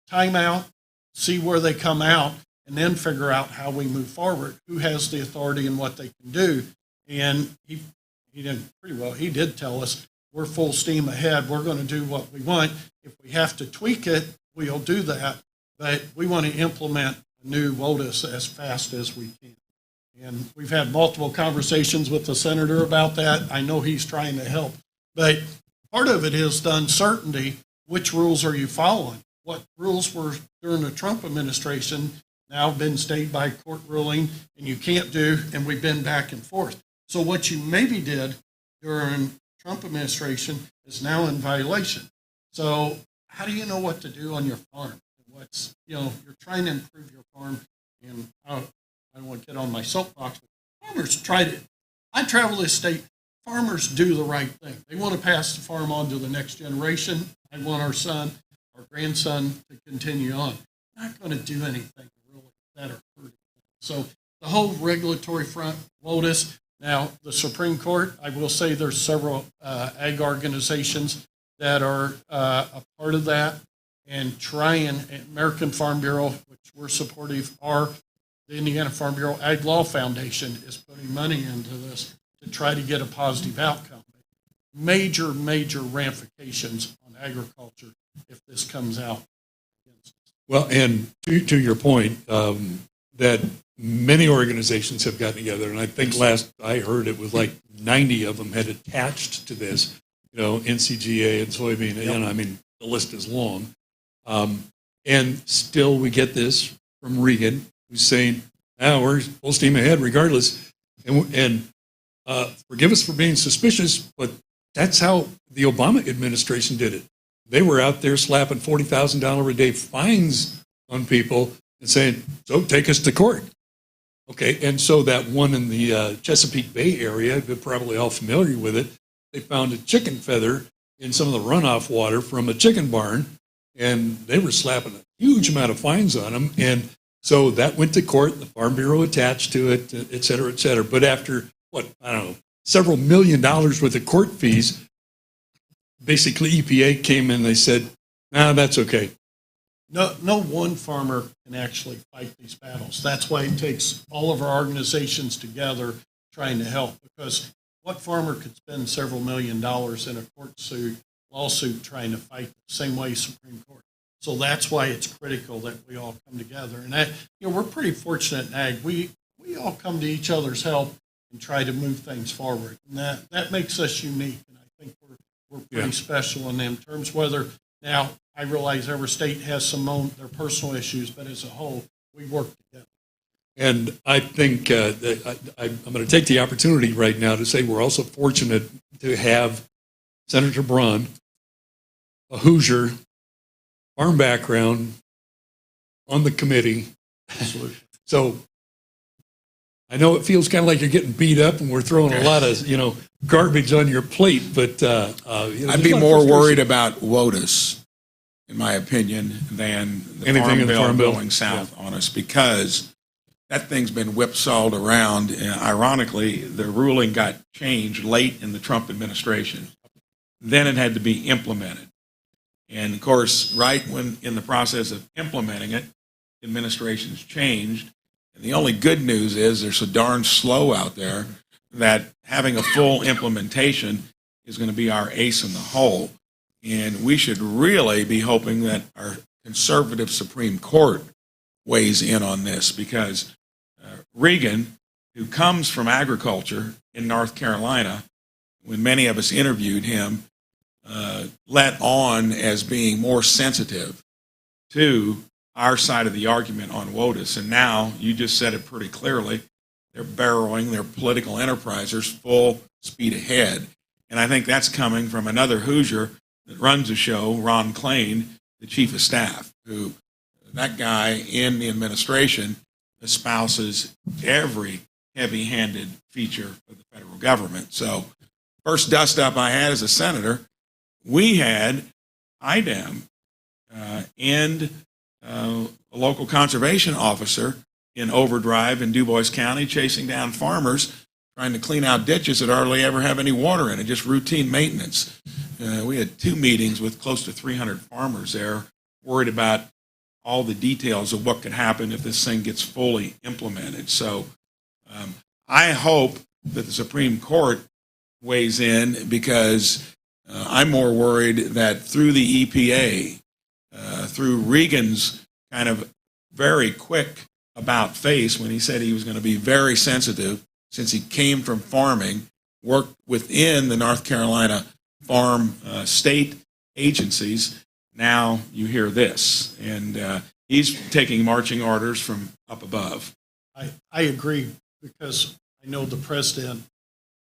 time out, see where they come out, and then figure out how we move forward, who has the authority and what they can do. And he did pretty well. He did tell us, we're full steam ahead. We're going to do what we want. If we have to tweak it, we'll do that. But we want to implement a new WOTUS as fast as we can. And we've had multiple conversations with the senator about that. I know he's trying to help. But part of it is the uncertainty. Which rules are you following? What rules were during the Trump administration now been stayed by court ruling, and you can't do, and we've been back and forth. So what you maybe did during Trump administration is now in violation. So how do you know what to do on your farm? You're trying to improve your farm, and I don't want to get on my soapbox, but farmers tried it. I travel this state. Farmers do the right thing. They want to pass the farm on to the next generation. I want our son, our grandson to continue on. Not going to do anything really that or hurt. So the whole regulatory front, WOTUS. Now, the Supreme Court, I will say there's several ag organizations that are a part of that and trying. American Farm Bureau, which we're supportive, are the Indiana Farm Bureau Ag Law Foundation is putting money into this to try to get a positive outcome. Major ramifications on agriculture if this comes out. Well, and to your point, that many organizations have gotten together, and I think last I heard it was like 90 of them had attached to this, NCGA and soybean, Yep. I mean, the list is long. And still we get this from Regan, who's saying, we're full steam ahead regardless. And forgive us for being suspicious, but that's how the Obama administration did it. They were out there slapping $40,000 a day fines on people and saying, so take us to court. Okay, and so that one in the Chesapeake Bay area, you're probably all familiar with it, they found a chicken feather in some of the runoff water from a chicken barn, and they were slapping a huge amount of fines on them. And so that went to court, the Farm Bureau attached to it, et cetera, et cetera. But after, several $1 million worth of court fees, basically EPA came in and they said, that's okay. No one farmer can actually fight these battles. That's why it takes all of our organizations together trying to help, because what farmer could spend several $1 million in a lawsuit trying to fight the same way Supreme Court? So that's why it's critical that we all come together. And we're pretty fortunate in ag. We all come to each other's help and try to move things forward. And that makes us unique. And I think we're pretty special in them terms, whether now I realize every state has their personal issues, but as a whole, we work together. And I think I'm going to take the opportunity right now to say we're also fortunate to have Senator Braun, a Hoosier, farm background, on the committee. Absolutely. So I know it feels kind of like you're getting beat up and we're throwing a lot of, garbage on your plate, but I'd be more worried about WOTUS, in my opinion, than the Anything in the Farm Bill going south on us, because that thing's been whipsawed around. Ironically, the ruling got changed late in the Trump administration. Then it had to be implemented. And of course, right when in the process of implementing it, administrations changed. And the only good news is they're so darn slow out there that having a full implementation is going to be our ace in the hole. And we should really be hoping that our conservative Supreme Court weighs in on this, because Regan, who comes from agriculture in North Carolina, when many of us interviewed him, let on as being more sensitive to our side of the argument on WOTUS. And now, you just said it pretty clearly, they're barreling their political enterprisers full speed ahead. And I think that's coming from another Hoosier that runs the show, Ron Klain, the chief of staff, who that guy in the administration espouses every heavy-handed feature of the federal government. So first dust-up I had as a senator, we had IDEM and a local conservation officer in overdrive in DuBois County chasing down farmers trying to clean out ditches that hardly ever have any water in it, just routine maintenance. We had 2 meetings with close to 300 farmers there, worried about all the details of what could happen if this thing gets fully implemented. So I hope that the Supreme Court weighs in, because I'm more worried that through the EPA, through Regan's kind of very quick about face when he said he was going to be very sensitive, since he came from farming, worked within the North Carolina farm state agencies. Now you hear this, and he's taking marching orders from up above. I agree, because I know the president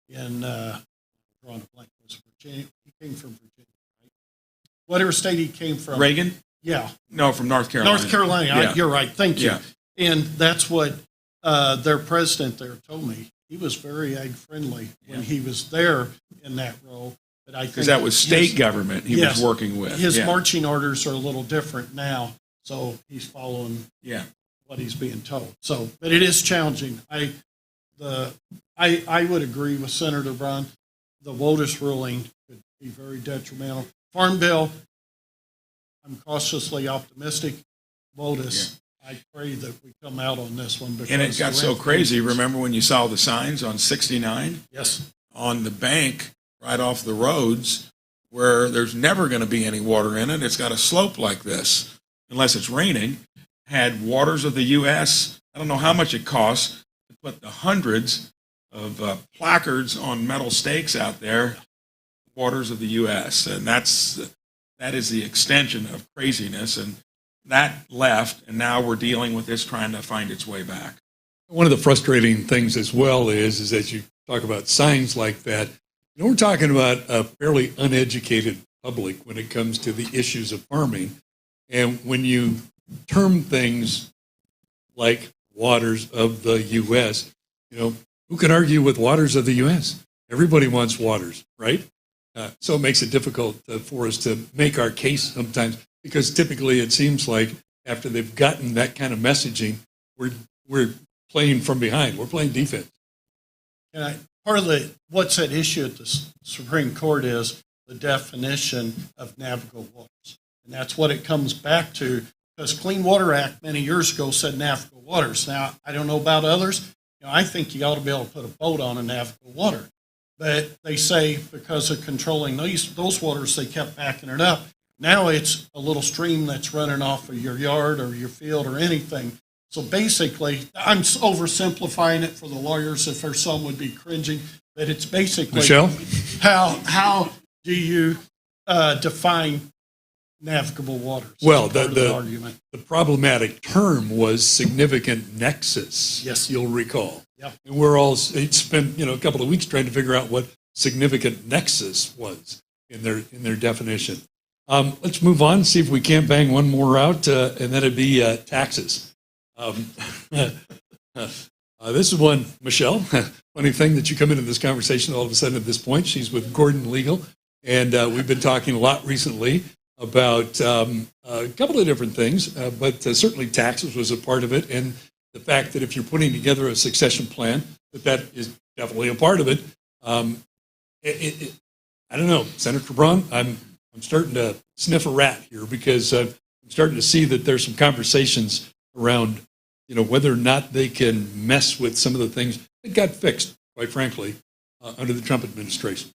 in drawing a blank, was Virginia. He came from Virginia, right? Whatever state he came from. Reagan? Yeah. No, from North Carolina. North Carolina. Yeah. You're right. Thank you. Yeah. And that's what their president there told me. He was very ag friendly when he was there in that role. But I think because that was state government he was working with. His marching orders are a little different now, so he's following what he's being told. So, but it is challenging. I would agree with Senator Braun. The WOTUS ruling could be very detrimental. Farm Bill, I'm cautiously optimistic. Vote us. I pray that we come out on this one. Because And it got so crazy. Remember when you saw the signs on 69 Yes. on the bank right off the roads where there's never going to be any water in it? It's got a slope like this, unless it's raining. Had Waters of the U.S. I don't know how much it costs to put the hundreds of placards on metal stakes out there, Waters of the U.S. And that is the extension of craziness. And that left, and now we're dealing with this trying to find its way back. One of the frustrating things as well is that you talk about signs like that. You know, we're talking about a fairly uneducated public when it comes to the issues of farming. And when you term things like waters of the U.S., you know, who can argue with waters of the U.S.? Everybody wants waters, right? So it makes it difficult for us to make our case sometimes, because typically it seems like after they've gotten that kind of messaging, we're playing from behind. We're playing defense. And part of what's at issue at the Supreme Court is the definition of navigable waters. And that's what it comes back to, because Clean Water Act many years ago said navigable waters. Now, I don't know about others. You know, I think you ought to be able to put a boat on a navigable water. But they say because of controlling those waters, they kept backing it up. Now it's a little stream that's running off of your yard or your field or anything. So basically, I'm oversimplifying it for the lawyers, if there's some would be cringing, but it's basically Michelle? how do you define navigable waters? Well, the argument. the problematic term was significant nexus. Yes. You'll recall. Yeah. And it's spent a couple of weeks trying to figure out what significant nexus was in their definition. Let's move on, see if we can't bang one more out, and that'd be taxes. This is one, Michelle. Funny thing that you come into this conversation all of a sudden at this point. She's with Gordon Legal, and we've been talking a lot recently about a couple of different things, but certainly taxes was a part of it, and the fact that if you're putting together a succession plan, that is definitely a part of it. I don't know, Senator Braun, I'm starting to sniff a rat here, because I'm starting to see that there's some conversations around, whether or not they can mess with some of the things that got fixed, quite frankly, under the Trump administration.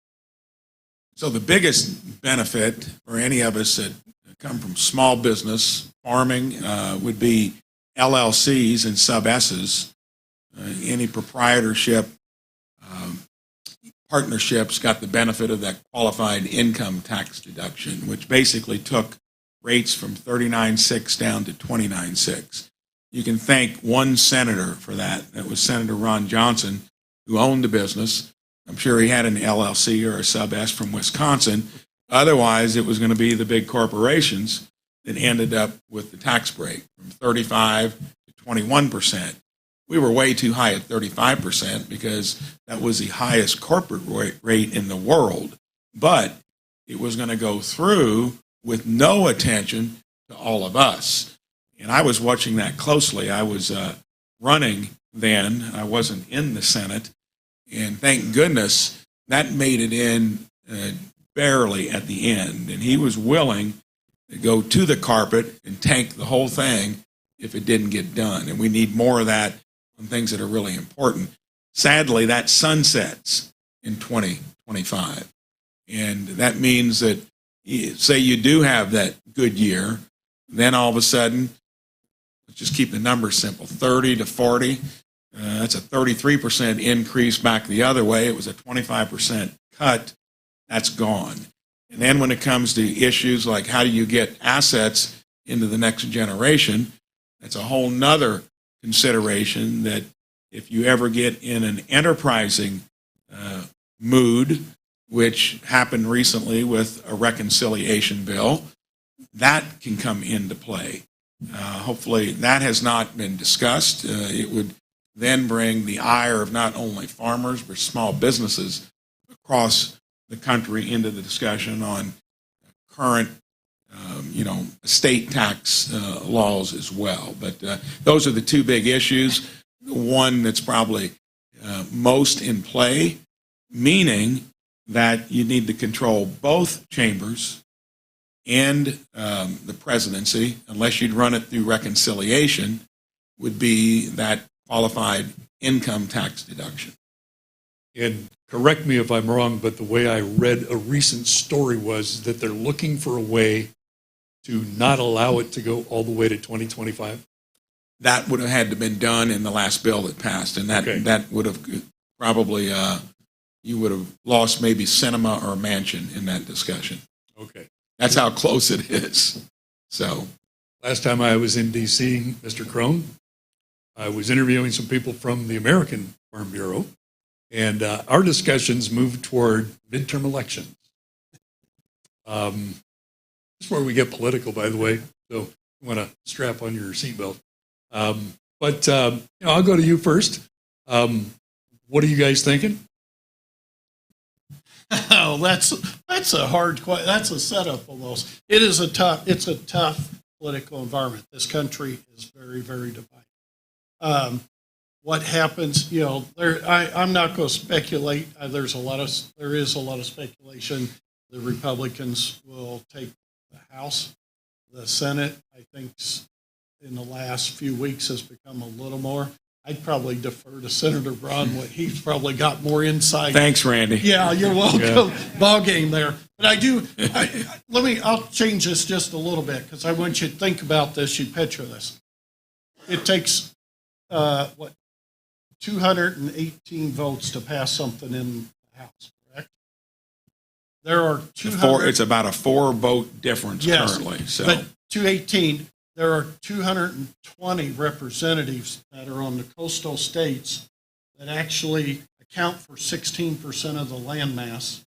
So the biggest benefit for any of us that come from small business, farming, would be LLCs and sub-S's. Any proprietorship, partnerships got the benefit of that qualified income tax deduction, which basically took rates from 39.6 down to 29.6. You can thank one senator for that. That was Senator Ron Johnson, who owned the business. I'm sure he had an LLC or a sub-S from Wisconsin. Otherwise, it was going to be the big corporations that ended up with the tax break from 35 to 21%. We were way too high at 35% because that was the highest corporate rate in the world. But it was going to go through with no attention to all of us. And I was watching that closely. I was running then. I wasn't in the Senate. And thank goodness that made it in barely at the end. And he was willing to go to the carpet and tank the whole thing if it didn't get done. And we need more of that on things that are really important. Sadly, that sunsets in 2025. And that means that, say you do have that good year, then all of a sudden, let's just keep the numbers simple, 30 to 40, that's a 33% increase back the other way. It was a 25% cut. That's gone. And then when it comes to issues like how do you get assets into the next generation, that's a whole nother consideration that if you ever get in an enterprising mood, which happened recently with a reconciliation bill, that can come into play. Hopefully that has not been discussed. It would then bring the ire of not only farmers but small businesses across the country into the discussion on current estate tax laws as well. But those are the two big issues. The one that's probably most in play, meaning that you need to control both chambers and the presidency, unless you'd run it through reconciliation, would be that qualified income tax deduction. And correct me if I'm wrong, but the way I read a recent story was that they're looking for a way to not allow it to go all the way to 2025. That would have had to have been done in the last bill that passed, and that Okay. that would have probably you would have lost maybe cinema or mansion in that discussion. Okay. That's how close it is. So Last time I was in D.C., Mr. Krone, I was interviewing some people from the American Farm Bureau, and our discussions moved toward midterm elections. This is where we get political, by the way, so you want to strap on your seatbelt. But I'll go to you first. What are you guys thinking? Oh, that's a hard question. That's a setup almost. It's a tough political environment. This country is very, very divided. What happens, I'm not going to speculate. There is a lot of speculation. The Republicans will take the House. The Senate, I think, in the last few weeks has become a little more. I'd probably defer to Senator Braun. He's probably got more insight. thanks, Randy. Yeah, you're welcome. Ball game there. But I'll change this just a little bit because I want you to think about this, you picture this. It takes, 218 votes to pass something in the House, correct? There are 200. It's about a 4-vote difference currently. So But 218, there are 220 representatives that are on the coastal states that actually account for 16% of the land mass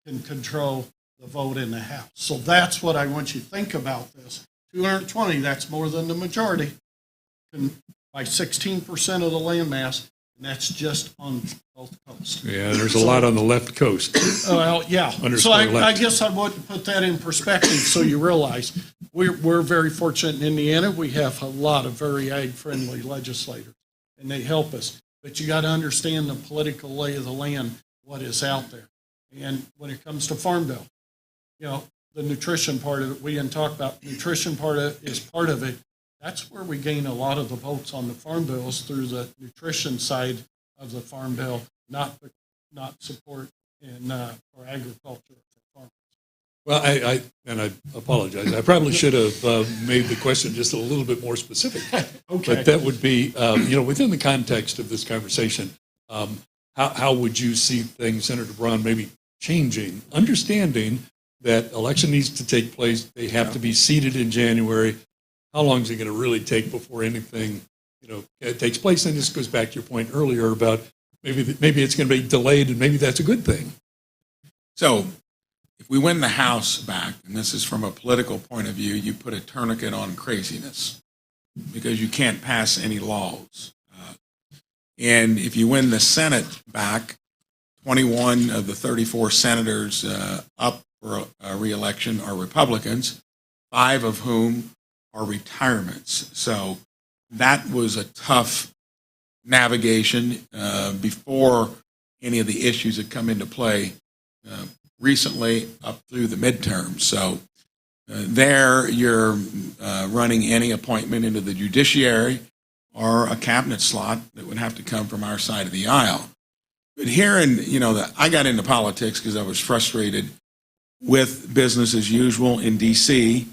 can control the vote in the House. So that's what I want you to think about this. 220, that's more than the majority, by 16% of the land mass, and that's just on both coasts. Yeah, there's a lot on the left coast. Well, yeah. So Underscore I left. guess I want to put that in perspective so you realize we're very fortunate in Indiana. We have a lot of very ag-friendly legislators, and they help us. But you got to understand the political lay of the land, what is out there. And when it comes to Farm Bill, the nutrition part of it, we didn't talk about. Nutrition part of it is part of it. That's where we gain a lot of the votes on the Farm Bills through the nutrition side of the Farm Bill, not support for agriculture for farmers. Well, I apologize. I probably should have made the question just a little bit more specific. Okay. But that would be, within the context of this conversation, how would you see things, Senator Braun, maybe changing, understanding that election needs to take place, they have to be seated in January. How long is it going to really take before anything, takes place? And this goes back to your point earlier about maybe it's going to be delayed, and maybe that's a good thing. So if we win the House back, and this is from a political point of view, you put a tourniquet on craziness because you can't pass any laws. And if you win the Senate back, 21 of the 34 senators up for re-election are Republicans, 5 of whom are retirements. So that was a tough navigation before any of the issues that come into play recently up through the midterms. So there you're running any appointment into the judiciary or a cabinet slot that would have to come from our side of the aisle. But here I got into politics because I was frustrated with business as usual in D.C.,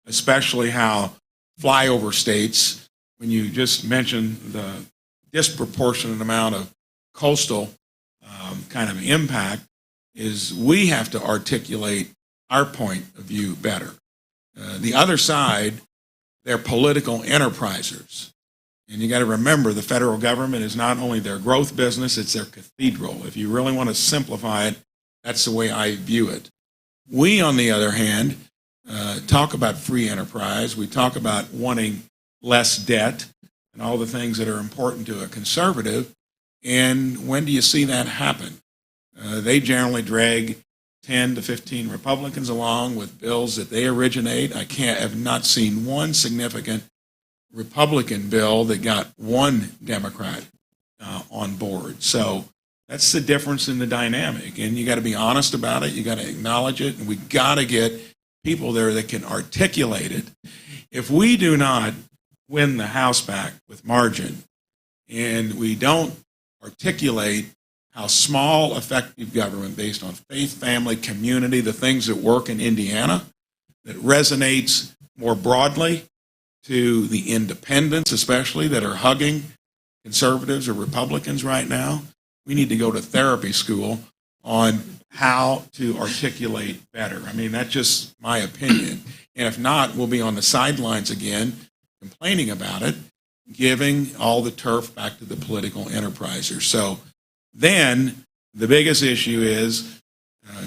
especially how flyover states, when you just mentioned the disproportionate amount of coastal kind of impact, is we have to articulate our point of view better. The other side, they're political enterprisers. And you got to remember the federal government is not only their growth business, it's their cathedral. If you really want to simplify it, that's the way I view it. We, on the other hand, talk about free enterprise. We talk about wanting less debt and all the things that are important to a conservative. And when do you see that happen? They generally drag 10 to 15 Republicans along with bills that they originate. Have not seen one significant Republican bill that got one Democrat on board. So that's the difference in the dynamic. And you got to be honest about it. You got to acknowledge it. And we got to get people there that can articulate it. If we do not win the House back with margin, and we don't articulate how small effective government based on faith, family, community, the things that work in Indiana, that resonates more broadly to the independents, especially that are hugging conservatives or Republicans right now, we need to go to therapy school on how to articulate better. I mean, that's just my opinion. And if not, we'll be on the sidelines again, complaining about it, giving all the turf back to the political enterprisers. So then the biggest issue is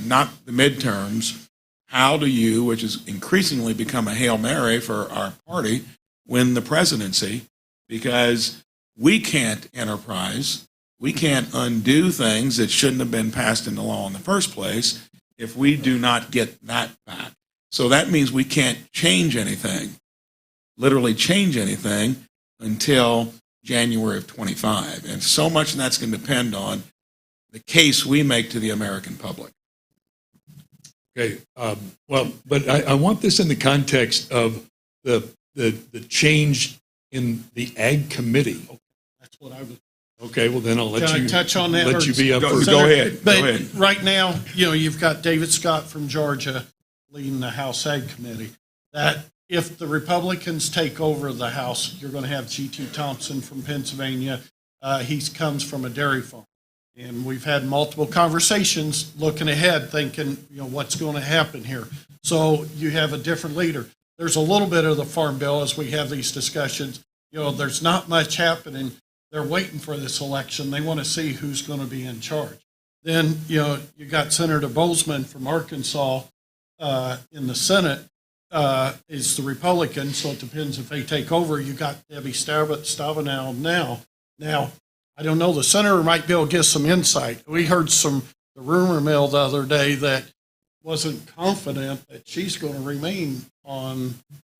not the midterms. How do you, which has increasingly become a Hail Mary for our party, win the presidency? Because we can't enterprise, we can't undo things that shouldn't have been passed into law in the first place if we do not get that back. So that means we can't change anything, literally change anything, until January of 25. And so much of that's going to depend on the case we make to the American public. Okay, well, but I want this in the context of the change in the Ag Committee. That's what I was. Okay, well then I'll let Can you I touch on that? let you be up first. Go ahead. But Go ahead. right now, you've got David Scott from Georgia leading the House Ag Committee. That if the Republicans take over the House, you're going to have G.T. Thompson from Pennsylvania. He comes from a dairy farm. And we've had multiple conversations looking ahead, thinking, what's going to happen here. So you have a different leader. There's a little bit of the Farm Bill as we have these discussions. There's not much happening. They're waiting for this election. They want to see who's going to be in charge. Then, you got Senator Bozeman from Arkansas in the Senate is the Republican, so it depends if they take over. You got Debbie Stabenow now. Now, I don't know, the senator might be able to give some insight. We heard the rumor mill the other day that wasn't confident that she's going to remain on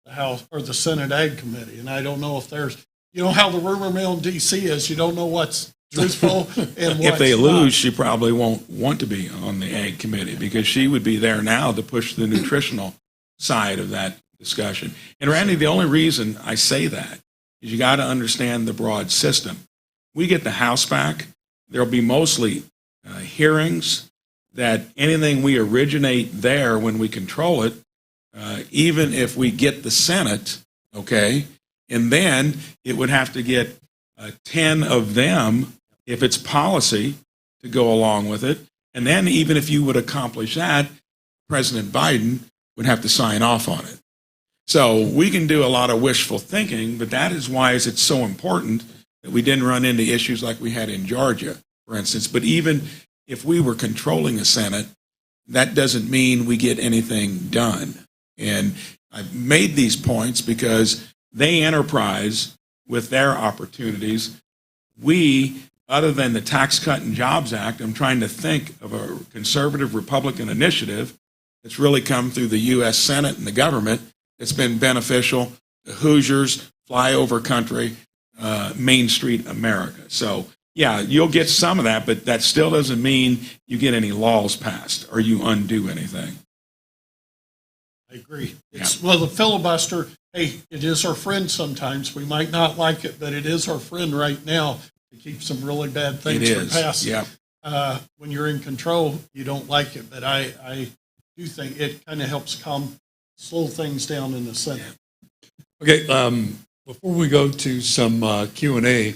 the House or the Senate Ag Committee. And I don't know if there's, how the rumor mill in D.C. is, you don't know what's truthful and what's If they lose, not. she probably won't want to be on the Ag Committee because she would be there now to push the nutritional side of that discussion. And Randy, the only reason I say that is you got to understand the broad system. We get the House back, there'll be mostly hearings that anything we originate there when we control it, even if we get the Senate, okay, and then it would have to get 10 of them, if it's policy, to go along with it. And then even if you would accomplish that, President Biden would have to sign off on it. So we can do a lot of wishful thinking, but that is why it's so important that we didn't run into issues like we had in Georgia, for instance. But even if we were controlling the Senate, that doesn't mean we get anything done. And I've made these points because they enterprise with their opportunities. We, other than the Tax Cut and Jobs Act, I'm trying to think of a conservative Republican initiative that's really come through the U.S. Senate and the government that's been beneficial to Hoosiers, flyover country, Main Street America. So, yeah, you'll get some of that, but that still doesn't mean you get any laws passed or you undo anything. I agree. Well, the filibuster, hey, it is our friend sometimes. We might not like it, but it is our friend right now to keep some really bad things from passing. Yeah. When you're in control, you don't like it, but I do think it kind of helps slow things down in the Senate. Okay, before we go to some Q&A,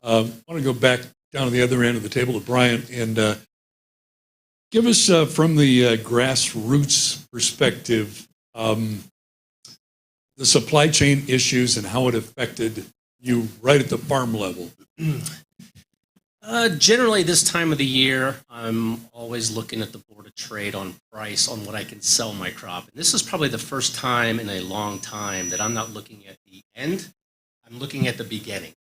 I want to go back down to the other end of the table to Brian and give us from the grassroots perspective the supply chain issues and how it affected you right at the farm level. Generally, this time of the year, I'm always looking at the Board of Trade on price on what I can sell my crop. And this is probably the first time in a long time that I'm not looking at the end. I'm looking at the beginning.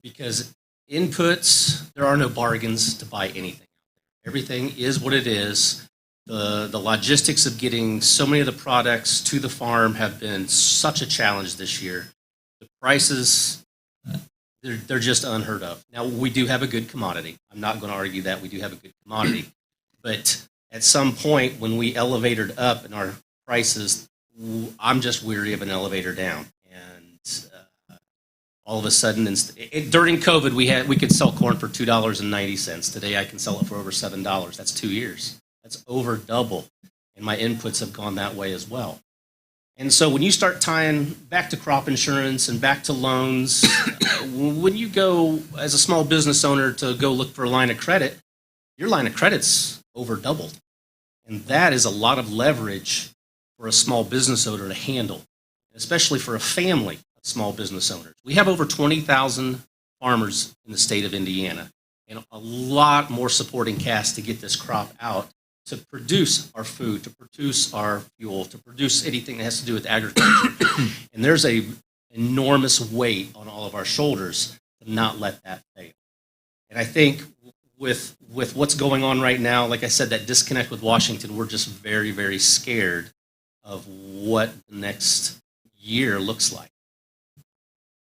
Because inputs, there are no bargains to buy anything. Everything is what it is. The logistics of getting so many of the products to the farm have been such a challenge this year. The prices, they're just unheard of. Now, we do have a good commodity. I'm not going to argue that we do have a good commodity. But at some point, when we elevated up and our prices, I'm just weary of an elevator down. And all of a sudden, during COVID, we could sell corn for $2.90. Today, I can sell it for over $7. That's 2 years. That's over double. And my inputs have gone that way as well. And so when you start tying back to crop insurance and back to loans, when you go as a small business owner to go look for a line of credit, your line of credit's over doubled. And that is a lot of leverage for a small business owner to handle, especially for a family of small business owners. We have over 20,000 farmers in the state of Indiana, and a lot more supporting cast to get this crop out, to produce our food, to produce our fuel, to produce anything that has to do with agriculture. And there's a enormous weight on all of our shoulders to not let that fail. And I think with what's going on right now, like I said, that disconnect with Washington, we're just very, very scared of what the next year looks like.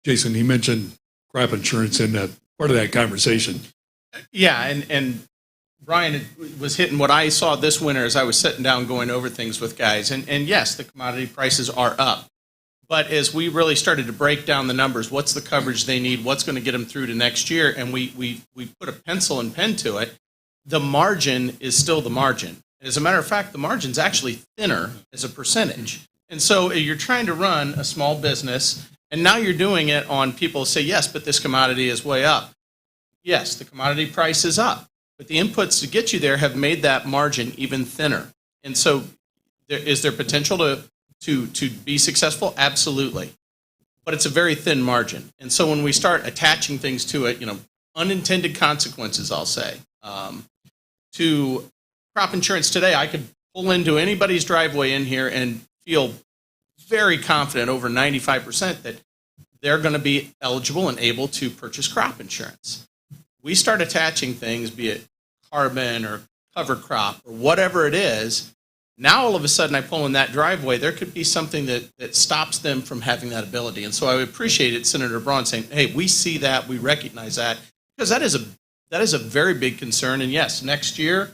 Jason, he mentioned crop insurance in that part of that conversation. Yeah, and Brian was hitting what I saw this winter as I was sitting down going over things with guys. And yes, the commodity prices are up. But as we really started to break down the numbers, what's the coverage they need, what's going to get them through to next year, and we put a pencil and pen to it, the margin is still the margin. As a matter of fact, the margin's actually thinner as a percentage. And so you're trying to run a small business, and now you're doing it on people who say, yes, but this commodity is way up. Yes, the commodity price is up. But the inputs to get you there have made that margin even thinner. And so is there potential to be successful? Absolutely. But it's a very thin margin. And so when we start attaching things to it, unintended consequences, I'll say, to crop insurance today, I could pull into anybody's driveway in here and feel very confident, over 95%, that they're going to be eligible and able to purchase crop insurance. We start attaching things, be it carbon or cover crop or whatever it is, now all of a sudden I pull in that driveway, there could be something that stops them from having that ability. And so I appreciated Senator Braun saying, hey, we see that, we recognize that, because that is a very big concern. And yes, next year,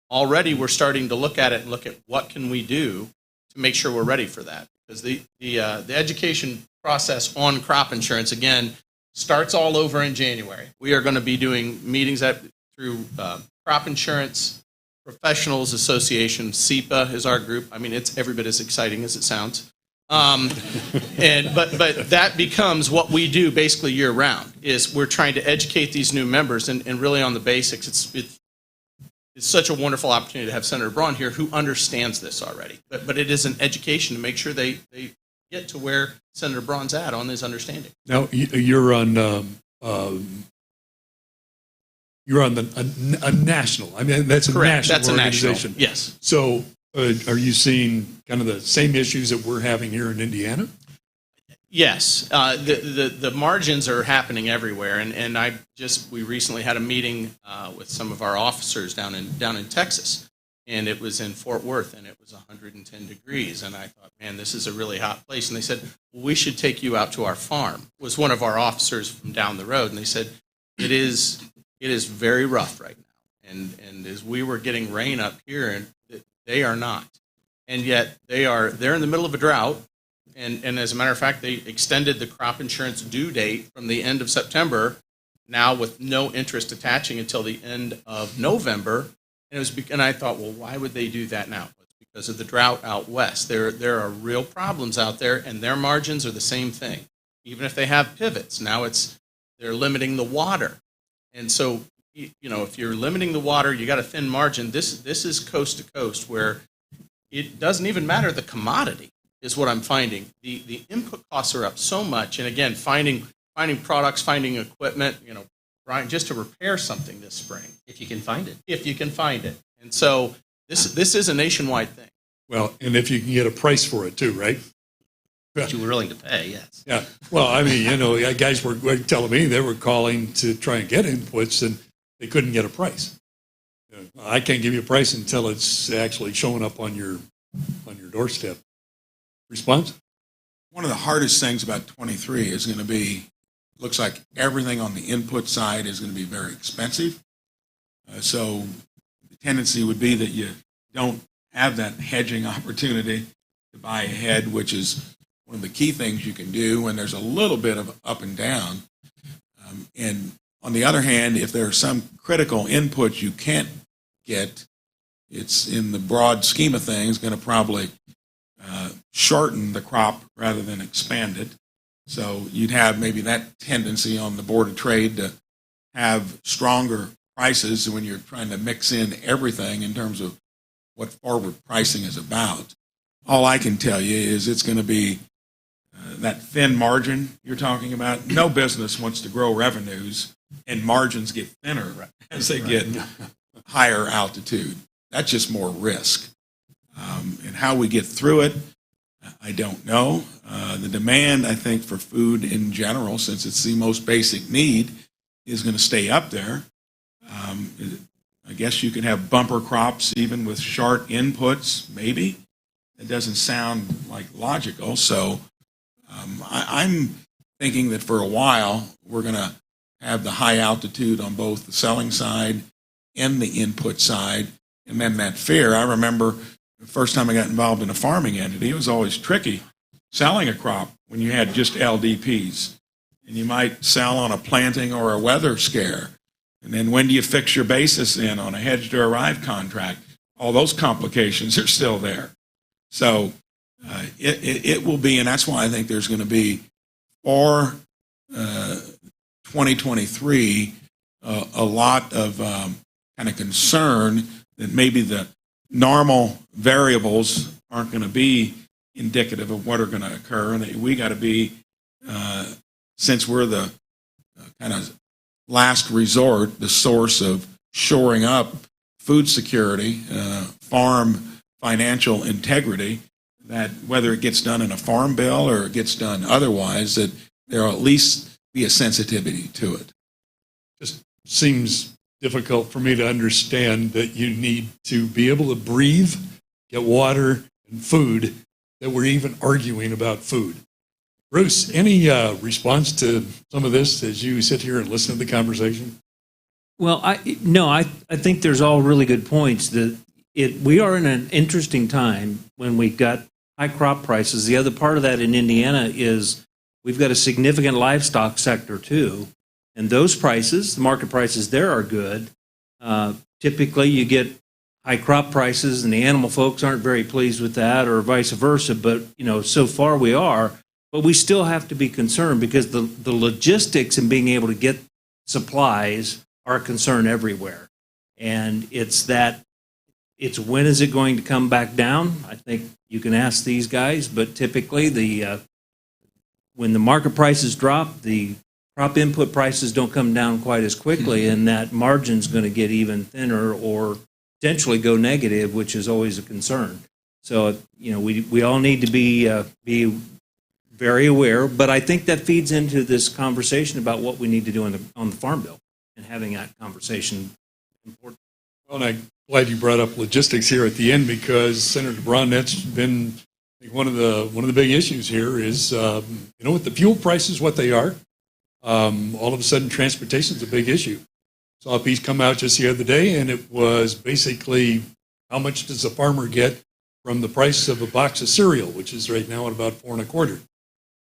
already we're starting to look at it and look at what can we do to make sure we're ready for that. Because the education process on crop insurance, again, starts all over in January. We are going to be doing meetings through Crop Insurance Professionals Association. SEPA is our group. I mean, it's every bit as exciting as it sounds. But that becomes what we do basically year round, is we're trying to educate these new members and really on the basics. It's such a wonderful opportunity to have Senator Braun here, who understands this already. But it is an education to make sure they get to where Senator Braun's at on his understanding. Now you're on a national. I mean, that's a Correct. national That's organization. A national. Yes. So are you seeing kind of the same issues that we're having here in Indiana? Yes, the margins are happening everywhere, and we recently had a meeting with some of our officers down in Texas, and it was in Fort Worth, and it was 110 degrees, and I thought, man, this is a really hot place, and they said, well, we should take you out to our farm. It was one of our officers from down the road, and they said, it is very rough right now, and as we were getting rain up here, and they are not, and yet they're in the middle of a drought. And as a matter of fact, they extended the crop insurance due date from the end of September, now with no interest attaching until the end of November. And I thought, well, why would they do that now? It's because of the drought out west. There are real problems out there, and their margins are the same thing. Even if they have pivots, now they're limiting the water. And so, if you're limiting the water, you got a thin margin. This is coast to coast, where it doesn't even matter the commodity. Is what I'm finding. The input costs are up so much, and again, finding products, finding equipment, Brian, just to repair something this spring. If you can find it. If you can find it. And so this is a nationwide thing. Well, and if you can get a price for it too, right? That you were willing to pay, yes. Yeah. Well, I mean, guys were telling me they were calling to try and get inputs, and they couldn't get a price. I can't give you a price until it's actually showing up on your doorstep. Response? One of the hardest things about 23 is going to be, looks like everything on the input side is going to be very expensive. So the tendency would be that you don't have that hedging opportunity. to buy ahead, which is one of the key things you can do when there's a little bit of up and down. And on the other hand, if there are some critical inputs you can't get, it's in the broad scheme of things going to probably shorten the crop rather than expand it. So you'd have maybe that tendency on the Board of Trade to have stronger prices when you're trying to mix in everything in terms of what forward pricing is about. All I can tell you is it's going to be that thin margin you're talking about. No business wants to grow revenues and margins get thinner as they get higher altitude. That's just more risk. And how we get through it, I don't know. The demand, I think, for food in general, since it's the most basic need, is going to stay up there. I guess you could have bumper crops even with short inputs, maybe. It doesn't sound like logical. So I'm thinking that for a while we're going to have the high altitude on both the selling side and the input side. And then that fear, I remember the first time I got involved in a farming entity, it was always tricky selling a crop when you had just LDPs. And you might sell on a planting or a weather scare. And then when do you fix your basis in on a hedge to arrive contract? All those complications are still there. So it will be, and that's why I think there's going to be for 2023 a lot of kind of concern that maybe the normal variables aren't going to be indicative of what are going to occur, and that we got to be, since we're the kind of last resort, the source of shoring up food security, farm financial integrity, that whether it gets done in a farm bill or it gets done otherwise, that there will at least be a sensitivity to it. Just seems difficult for me to understand that you need to be able to breathe, get water and food, that we're even arguing about food. Bruce, any response to some of this as you sit here and listen to the conversation? Well, I think there's all really good points. We are in an interesting time when we've got high crop prices. The other part of that in Indiana is we've got a significant livestock sector too. And those prices, the market prices there are good. Typically you get high crop prices and the animal folks aren't very pleased with that, or vice versa. But, so far we are. But we still have to be concerned because the logistics and being able to get supplies are a concern everywhere. And it's when is it going to come back down? I think you can ask these guys, but typically when the market prices drop, the crop input prices don't come down quite as quickly, and that margin's going to get even thinner or potentially go negative, which is always a concern. So, we all need to be very aware, but I think that feeds into this conversation about what we need to do on the Farm Bill, and having that conversation important. Well, and I'm glad you brought up logistics here at the end, because Senator Braun, that's been one of the big issues here is, with the fuel prices, what they are, all of a sudden transportation is a big issue. Saw a piece come out just the other day, and it was basically how much does a farmer get from the price of a box of cereal, which is right now at about $4.25.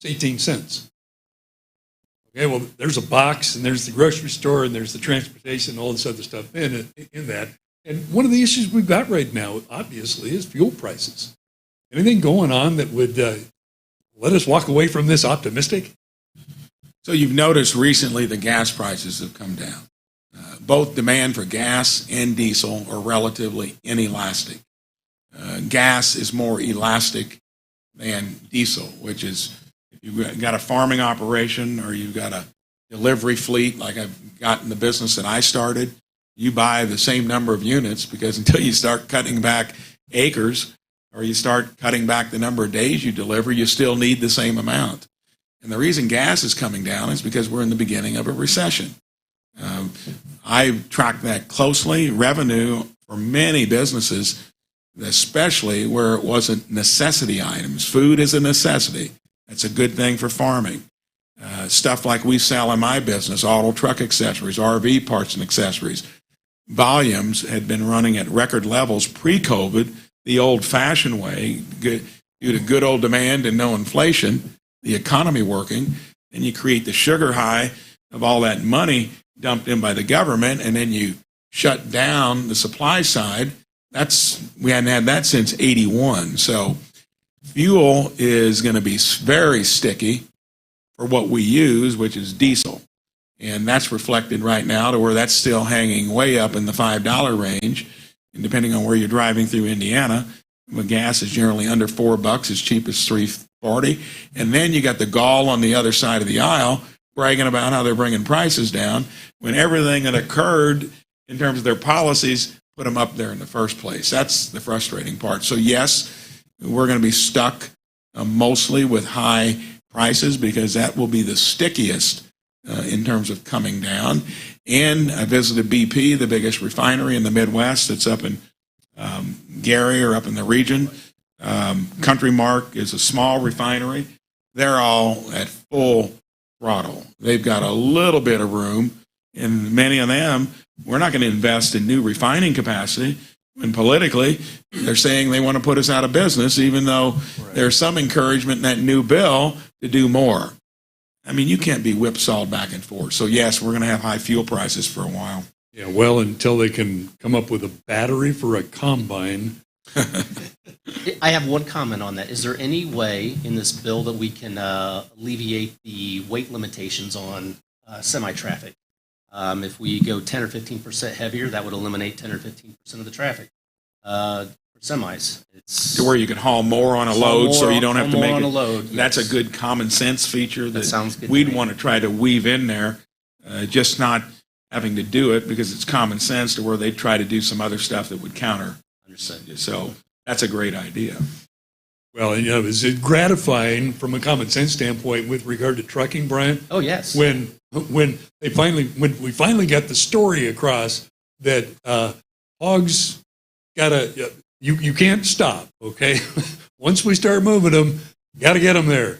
It's 18 cents. Okay, well, there's a box, and there's the grocery store, and there's the transportation, all this other stuff in that. And one of the issues we've got right now, obviously, is fuel prices. Anything going on that would let us walk away from this optimistic? So you've noticed recently the gas prices have come down. Both demand for gas and diesel are relatively inelastic. Gas is more elastic than diesel, which is if you've got a farming operation or you've got a delivery fleet like I've got in the business that I started, you buy the same number of units, because until you start cutting back acres or you start cutting back the number of days you deliver, you still need the same amount. And the reason gas is coming down is because we're in the beginning of a recession. I track that closely. Revenue for many businesses, especially where it wasn't necessity items. Food is a necessity. That's a good thing for farming. Stuff like we sell in my business, auto truck accessories, RV parts and accessories. Volumes had been running at record levels pre-COVID, the old-fashioned way, due to good old demand and no inflation, the economy working, and you create the sugar high of all that money dumped in by the government, and then you shut down the supply side. We hadn't had that since 81. So fuel is going to be very sticky for what we use, which is diesel. And that's reflected right now to where that's still hanging way up in the $5 range. And depending on where you're driving through Indiana, the gas is generally under $4, as cheap as $3.40. And then you got the gall on the other side of the aisle bragging about how they're bringing prices down when everything that occurred in terms of their policies put them up there in the first place. That's the frustrating part. So yes, we're going to be stuck mostly with high prices because that will be the stickiest in terms of coming down. And I visited BP, the biggest refinery in the Midwest. It's up in Gary or up in the region. Country Mark is a small refinery. They're all at full throttle. They've got a little bit of room, and many of them, we're not going to invest in new refining capacity when politically they're saying they want to put us out of business, even though there's some encouragement in that new bill to do more. I mean, you can't be whipsawed back and forth. So yes, we're going to have high fuel prices for a while. Yeah, well, until they can come up with a battery for a combine. I have one comment on that. Is there any way in this bill that we can alleviate the weight limitations on semi-traffic? If we go 10 or 15% heavier, that would eliminate 10 or 15% of the traffic for semis. It's To where you can haul more on a load so you don't have to make on it. a load. That's a yes. good common sense feature that sounds good to we'd me. want to try to weave in there, just not having to do it because it's common sense to where they try to do some other stuff that would counter. Understood. So that's a great idea. Well, you know, is it gratifying from a common sense standpoint with regard to trucking, Brian? Oh yes. When we finally got the story across that hogs gotta you can't stop. Okay, once we start moving them, got to get them there.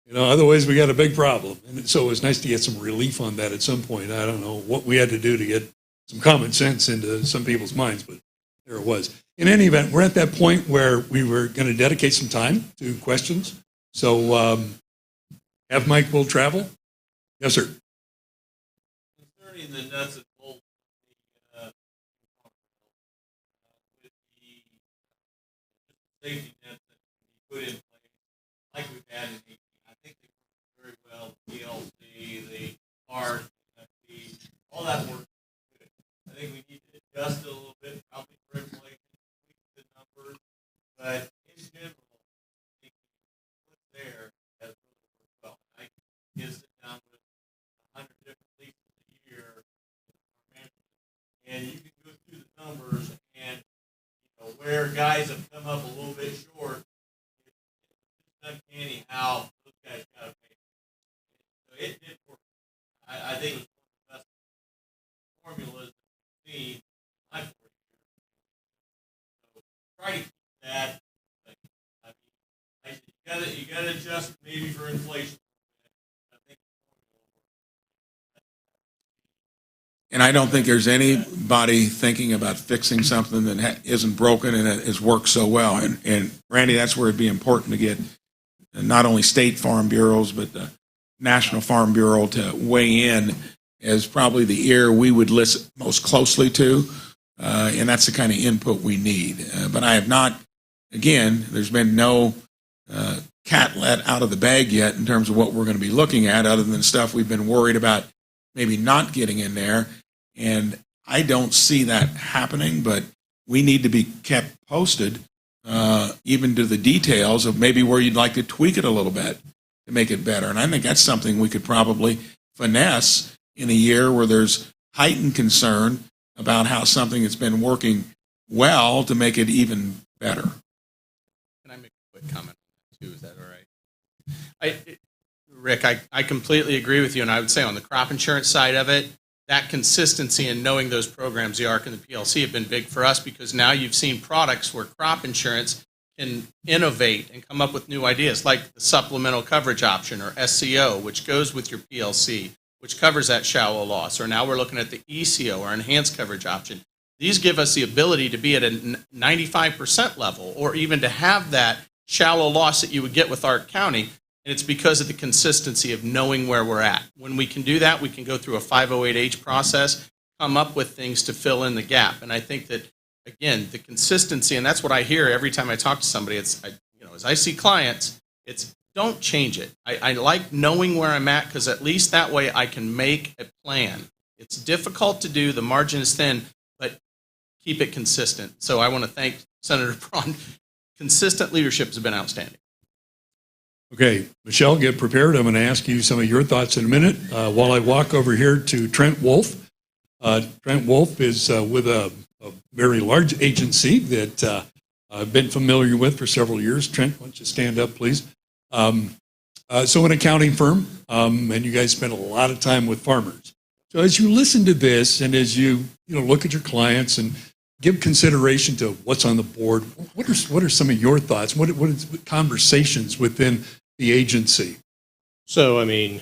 You know, otherwise we got a big problem. And so it was nice to get some relief on that at some point. I don't know what we had to do to get some common sense into some people's minds, but there it was. In any event, we're at that point where we were going to dedicate some time to questions. So have Mike will travel. Yes, sir. Concerning the nuts and bolts with the safety nets that we put in place, like we've had in 18, I think they work very well. The PLC, the ARC, all that works good. I think we need to adjust it a little bit, probably for inflation, tweak the numbers, but in general, I think what's there has really worked well. I can sit down with 100 different leases a year, and you can go through the numbers and where guys have come up a little bit short. It's uncanny how those guys got to pay. So it did work. I think it was one of the best formulas that we've seen in my 40 years. So try to keep that. I mean, you got to adjust maybe for inflation. I think And I don't think there's anybody thinking about fixing something that isn't broken and that has worked so well. And Randy, that's where it'd be important to get not only state farm bureaus, but the National Farm Bureau to weigh in as probably the ear we would listen most closely to. And that's the kind of input we need. But I have not, again, there's been no cat let out of the bag yet in terms of what we're going to be looking at other than stuff we've been worried about maybe not getting in there. And I don't see that happening, but we need to be kept posted, even to the details of maybe where you'd like to tweak it a little bit to make it better. And I think that's something we could probably finesse in a year where there's heightened concern about how something that's been working well to make it even better. Can I make a quick comment on that too? Is that all right? Rick, I completely agree with you, and I would say on the crop insurance side of it, that consistency and knowing those programs, the ARC and the PLC, have been big for us because now you've seen products where crop insurance can innovate and come up with new ideas, like the supplemental coverage option or SCO, which goes with your PLC, which covers that shallow loss. Or now we're looking at the ECO or enhanced coverage option. These give us the ability to be at a 95% level or even to have that shallow loss that you would get with our county, and it's because of the consistency of knowing where we're at. When we can do that, we can go through a 508H process, come up with things to fill in the gap. And I think that, again, the consistency, and that's what I hear every time I talk to somebody, as I see clients, it's don't change it. I like knowing where I'm at, because at least that way I can make a plan. It's difficult to do, the margin is thin, but keep it consistent. So I want to thank Senator Braun. Consistent leadership has been outstanding. Okay, Michelle, get prepared. I'm going to ask you some of your thoughts in a minute while I walk over here to Trent Wolf. Trent Wolf is with a very large agency that I've been familiar with for several years. Trent, why don't you stand up, please? So an accounting firm, and you guys spend a lot of time with farmers. So as you listen to this and as you look at your clients and give consideration to what's on the board, what are some of your thoughts? What is conversations within the agency? So, I mean,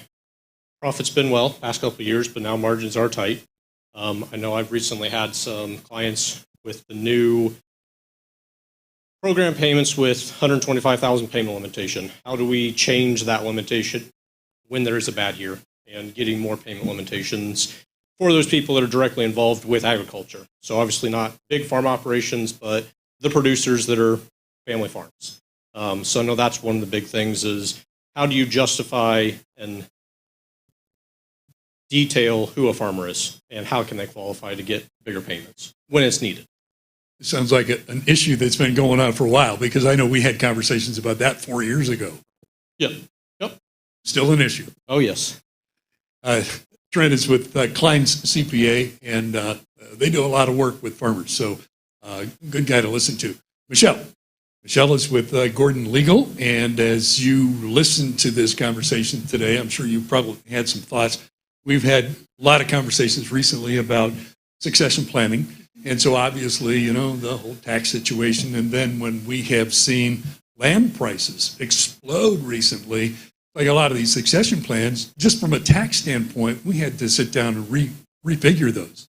profit's been well past couple of years, but now margins are tight. I know I've recently had some clients with the new program payments with 125,000 payment limitation. How do we change that limitation when there is a bad year, and getting more payment limitations for those people that are directly involved with agriculture? So obviously not big farm operations, but the producers that are family farms. So I know that's one of the big things is how do you justify and detail who a farmer is and how can they qualify to get bigger payments when it's needed? It sounds like an issue that's been going on for a while, because I know we had conversations about that 4 years ago. Yep. Still an issue. Oh, yes. Trent is with Klein's CPA, and they do a lot of work with farmers, so good guy to listen to. Michelle is with Gordon Legal, and as you listen to this conversation today, I'm sure you probably had some thoughts. We've had a lot of conversations recently about succession planning, and so obviously, the whole tax situation, and then when we have seen land prices explode recently, like a lot of these succession plans, just from a tax standpoint, we had to sit down and refigure those.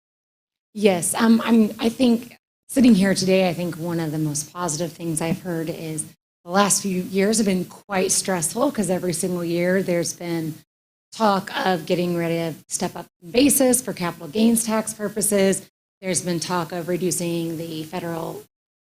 Yes, I think sitting here today, I think one of the most positive things I've heard is the last few years have been quite stressful, because every single year there's been talk of getting ready to step up in basis for capital gains tax purposes. There's been talk of reducing the federal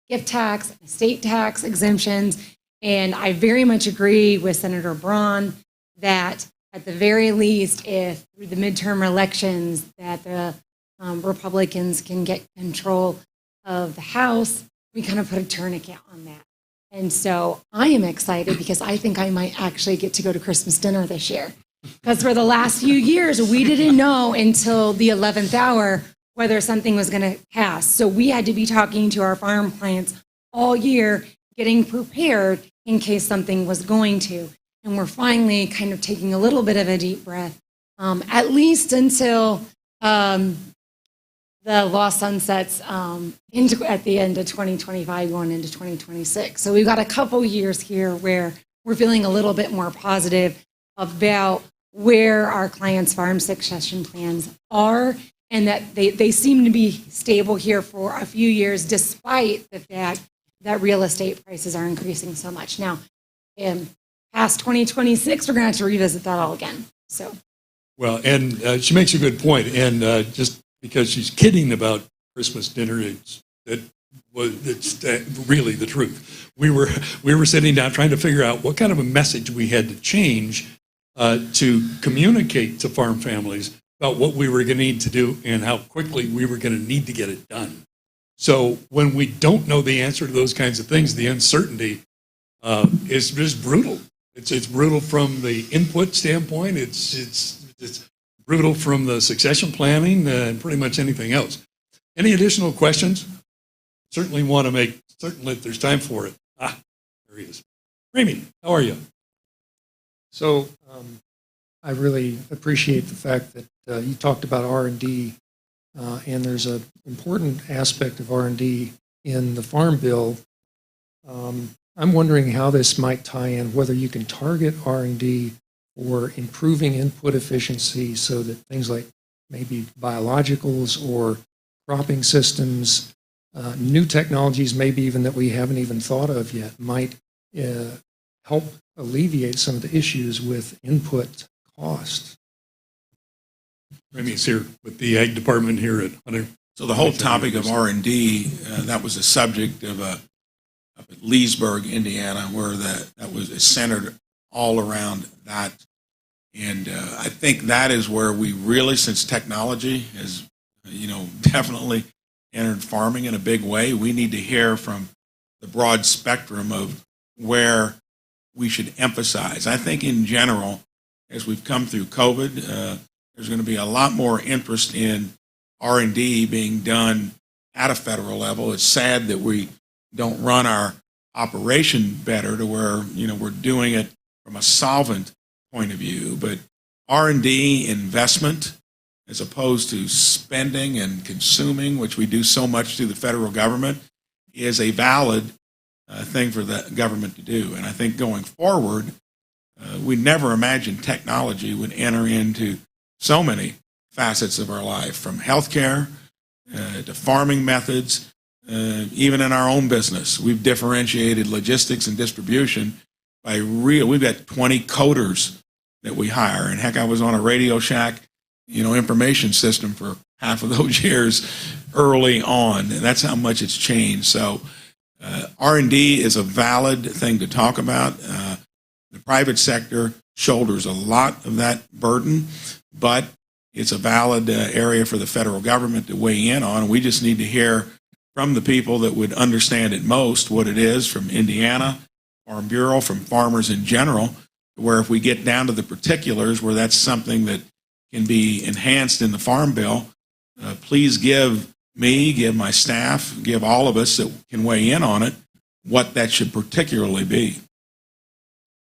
gift tax, estate tax exemptions. And I very much agree with Senator Braun that at the very least, if through the midterm elections that the Republicans can get control of the House, we kind of put a tourniquet on that. And so I am excited because I think I might actually get to go to Christmas dinner this year. Because for the last few years, we didn't know until the 11th hour whether something was going to pass. So we had to be talking to our farm clients all year, getting prepared in case something was going to. And we're finally kind of taking a little bit of a deep breath, at least until the law sunsets at the end of 2025, going into 2026. So we've got a couple years here where we're feeling a little bit more positive about where our clients' farm succession plans are, and that they seem to be stable here for a few years, despite the fact that real estate prices are increasing so much. Now, in past 2026, we're going to have to revisit that all again. So, well, and she makes a good point, and just because she's kidding about Christmas dinner, it's really the truth. We were sitting down trying to figure out what kind of a message we had to change to communicate to farm families about what we were going to need to do and how quickly we were going to need to get it done. So when we don't know the answer to those kinds of things, the uncertainty is just brutal. It's brutal from the input standpoint. It's brutal from the succession planning and pretty much anything else. Any additional questions? Certainly want to make certain that there's time for it. There he is. Ramey, how are you? So I really appreciate the fact that you talked about R&D, and there's an important aspect of R&D in the Farm Bill. I'm wondering how this might tie in, whether you can target R&D for improving input efficiency so that things like maybe biologicals or cropping systems, new technologies maybe even that we haven't even thought of yet, might help alleviate some of the issues with input cost. Remy's here with the Ag Department here at Huntington. So the whole topic of R&D, that was the subject of up at Leesburg, Indiana, where that was centered all around that. And I think that is where we really, since technology has, definitely entered farming in a big way, we need to hear from the broad spectrum of where we should emphasize. I think in general, as we've come through COVID, there's going to be a lot more interest in R&D being done at a federal level. It's sad that we don't run our operation better to where, we're doing it from a solvent point of view. But R&D investment, as opposed to spending and consuming, which we do so much through the federal government, is a valid thing for the government to do. And I think going forward, we never imagined technology would enter into so many facets of our life, from healthcare to farming methods, even in our own business. We've differentiated logistics and distribution by we've got 20 coders that we hire. And heck, I was on a Radio Shack, information system for half of those years early on. And that's how much it's changed. So R&D is a valid thing to talk about. The private sector shoulders a lot of that burden, but it's a valid area for the federal government to weigh in on. We just need to hear from the people that would understand it most what it is, from Indiana, Farm Bureau, from farmers in general, where if we get down to the particulars where that's something that can be enhanced in the Farm Bill, please give me, give my staff, give all of us that can weigh in on it, what that should particularly be.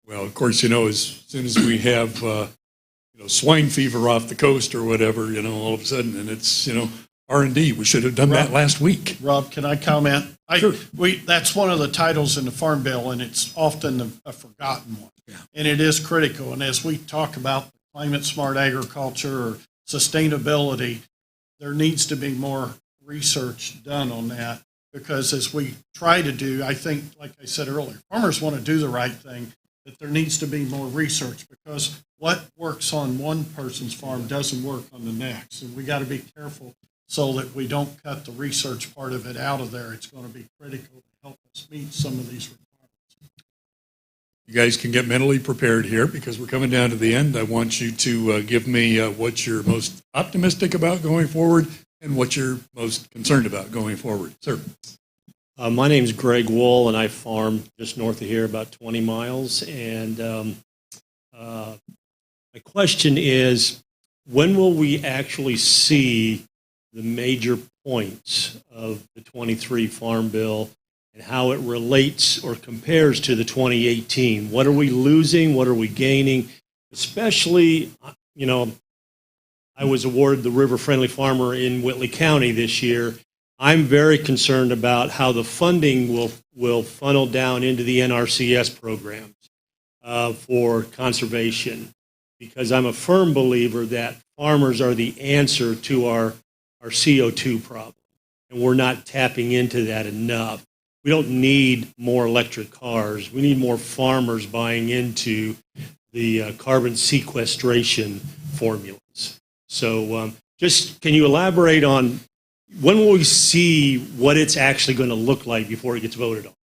Well, of course, as soon as we have, swine fever off the coast or whatever, all of a sudden, and it's, R&D, we should have done that last week. Rob, can I comment? Sure. That's one of the titles in the Farm Bill, and it's often a forgotten one. Yeah. And it is critical. And as we talk about climate smart agriculture or sustainability, there needs to be more research done on that, because as we try to do, I think, like I said earlier, farmers want to do the right thing, that there needs to be more research, because what works on one person's farm doesn't work on the next. And we got to be careful so that we don't cut the research part of it out of there. It's going to be critical to help us meet some of these requirements. You guys can get mentally prepared here because we're coming down to the end. I want you to give me what you're most optimistic about going forward and what you're most concerned about going forward. Sir. My name's Greg Wool, and I farm just north of here, about 20 miles. And my question is, when will we actually see the major points of the 23 Farm Bill and how it relates or compares to the 2018? What are we losing? What are we gaining? Especially, I was awarded the River Friendly Farmer in Whitley County this year. I'm very concerned about how the funding will funnel down into the NRCS programs for conservation, because I'm a firm believer that farmers are the answer to our CO2 problem, and we're not tapping into that enough. We don't need more electric cars. We need more farmers buying into the carbon sequestration formulas. So just can you elaborate on when will we see what it's actually going to look like before it gets voted on?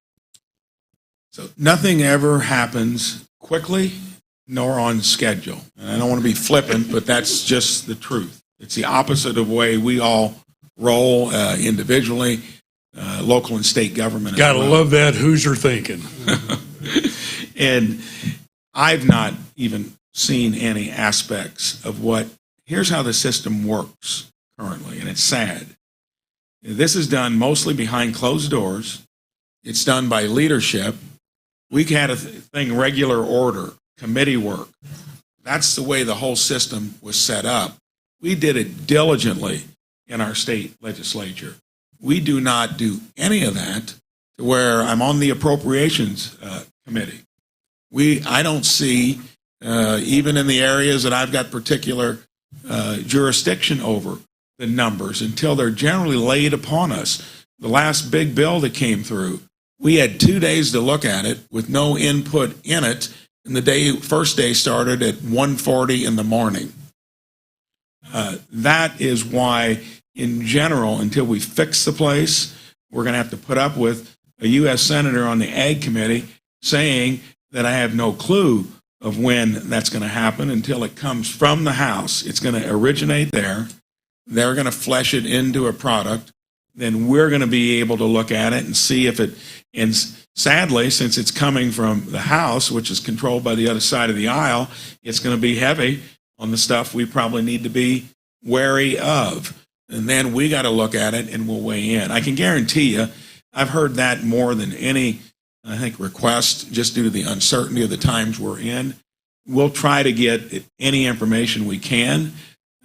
So nothing ever happens quickly nor on schedule. And I don't want to be flippant, but that's just the truth. It's the opposite of the way we all roll individually, local and state government. Gotta love that Hoosier thinking. And I've not even seen any aspects of here's how the system works currently, and it's sad. This is done mostly behind closed doors. It's done by leadership. We had a thing, regular order, committee work. That's the way the whole system was set up. We did it diligently in our state legislature. We do not do any of that to where I'm on the appropriations committee. I don't see, even in the areas that I've got particular jurisdiction over, the numbers until they're generally laid upon us. The last big bill that came through We had 2 days to look at it with no input in it, and the first day started at 1:40 in the morning. That is why, in general, until we fix the place, we're going to have to put up with a U.S. Senator on the Ag Committee saying that I have no clue of when that's going to happen until it comes from the House. It's going to originate there. They're going to flesh it into a product. Then we're going to be able to look at it and see if it, and sadly, since it's coming from the House, which is controlled by the other side of the aisle, it's going to be heavy on the stuff we probably need to be wary of. And then we got to look at it and we'll weigh in. I can guarantee you, I've heard that more than any, I think, request, just due to the uncertainty of the times we're in. We'll try to get any information we can.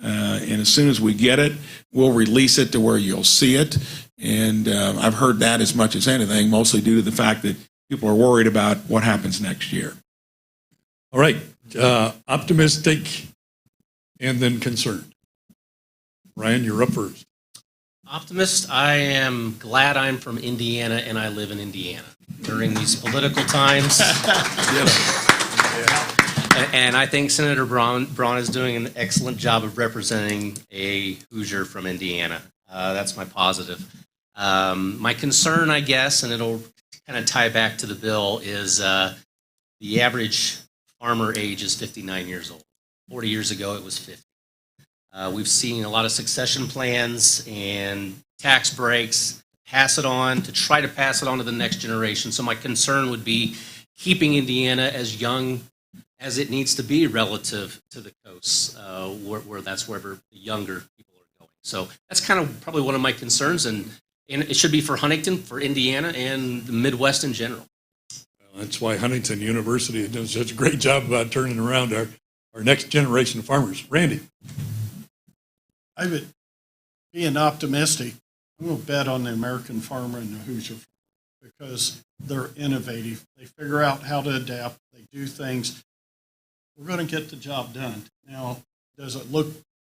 And as soon as we get it, we'll release it to where you'll see it. And I've heard that as much as anything, mostly due to the fact that people are worried about what happens next year. All right. Optimistic and then concerned. Ryan, you're up first. Optimist, I am glad I'm from Indiana and I live in Indiana during these political times. And I think Senator Braun is doing an excellent job of representing a Hoosier from Indiana. That's my positive. My concern, I guess, and it'll kind of tie back to the bill, is the average farmer age is 59 years old. 40 years ago, it was 50. We've seen a lot of succession plans and tax breaks, try to pass it on to the next generation. So my concern would be keeping Indiana as young as it needs to be relative to the coasts, where that's wherever the younger people are going. So that's kind of probably one of my concerns, and it should be for Huntington, for Indiana, and the Midwest in general. Well, that's why Huntington University has done such a great job about turning around our next generation of farmers. Randy. I would, being optimistic, I'm going to bet on the American farmer and the Hoosier farmer because they're innovative. They figure out how to adapt. They do things. We're going to get the job done. Now, does it look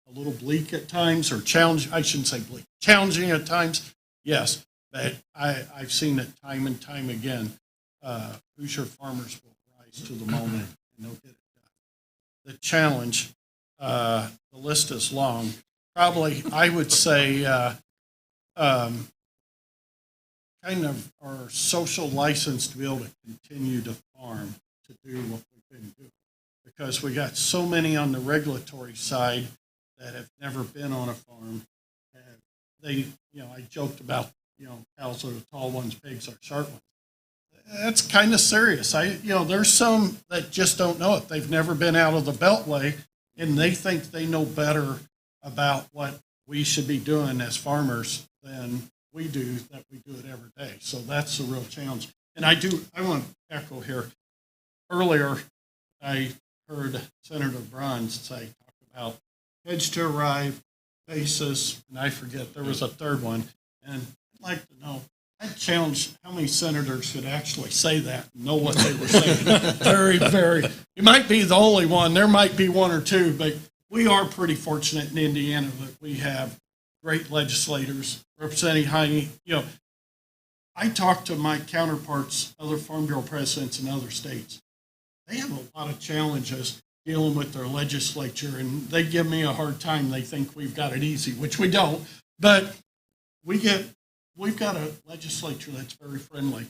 a little bleak at times or challenging? I shouldn't say bleak. Challenging at times? Yes. But I've seen it time and time again. Hoosier farmers will rise to the moment and they'll get it done. The challenge, the list is long. Probably, I would say, kind of our social license to be able to continue to farm, to do what we've been doing. Because we got so many on the regulatory side that have never been on a farm. And I joked about, cows are the tall ones, pigs are short ones. That's kind of serious. There's some that just don't know it. They've never been out of the Beltway, and they think they know better about what we should be doing as farmers than we do, that we do it every day. So that's the real challenge. And I want to echo here. Earlier, I heard Senator Braun talk about hedge to arrive, basis, and I forget, there was a third one. And I'd like to know, I'd challenge how many senators could actually say that and know what they were saying. Very, very, you might be the only one. There might be one or two, but we are pretty fortunate in Indiana that we have great legislators representing Heine. I talk to my counterparts, other Farm Bureau presidents in other states. They have a lot of challenges dealing with their legislature, and they give me a hard time. They think we've got it easy, which we don't. But we've got a legislature that's very friendly.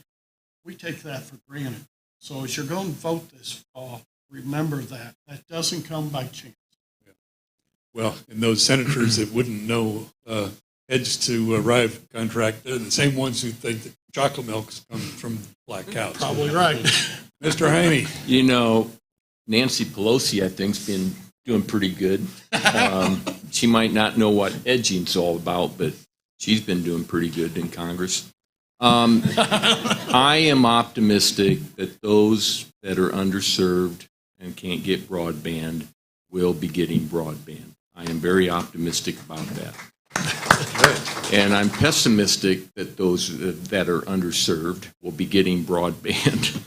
We take that for granted. So as you're going to vote this fall, remember that. That doesn't come by chance. Well, and those senators that wouldn't know hedge to arrive contract, they're the same ones who think that chocolate milk's come from black cows. Probably right. Mr. Heine. Nancy Pelosi, I think, has been doing pretty good. She might not know what edging's all about, but she's been doing pretty good in Congress. I am optimistic that those that are underserved and can't get broadband will be getting broadband. I am very optimistic about that. And I'm pessimistic that those that are underserved will be getting broadband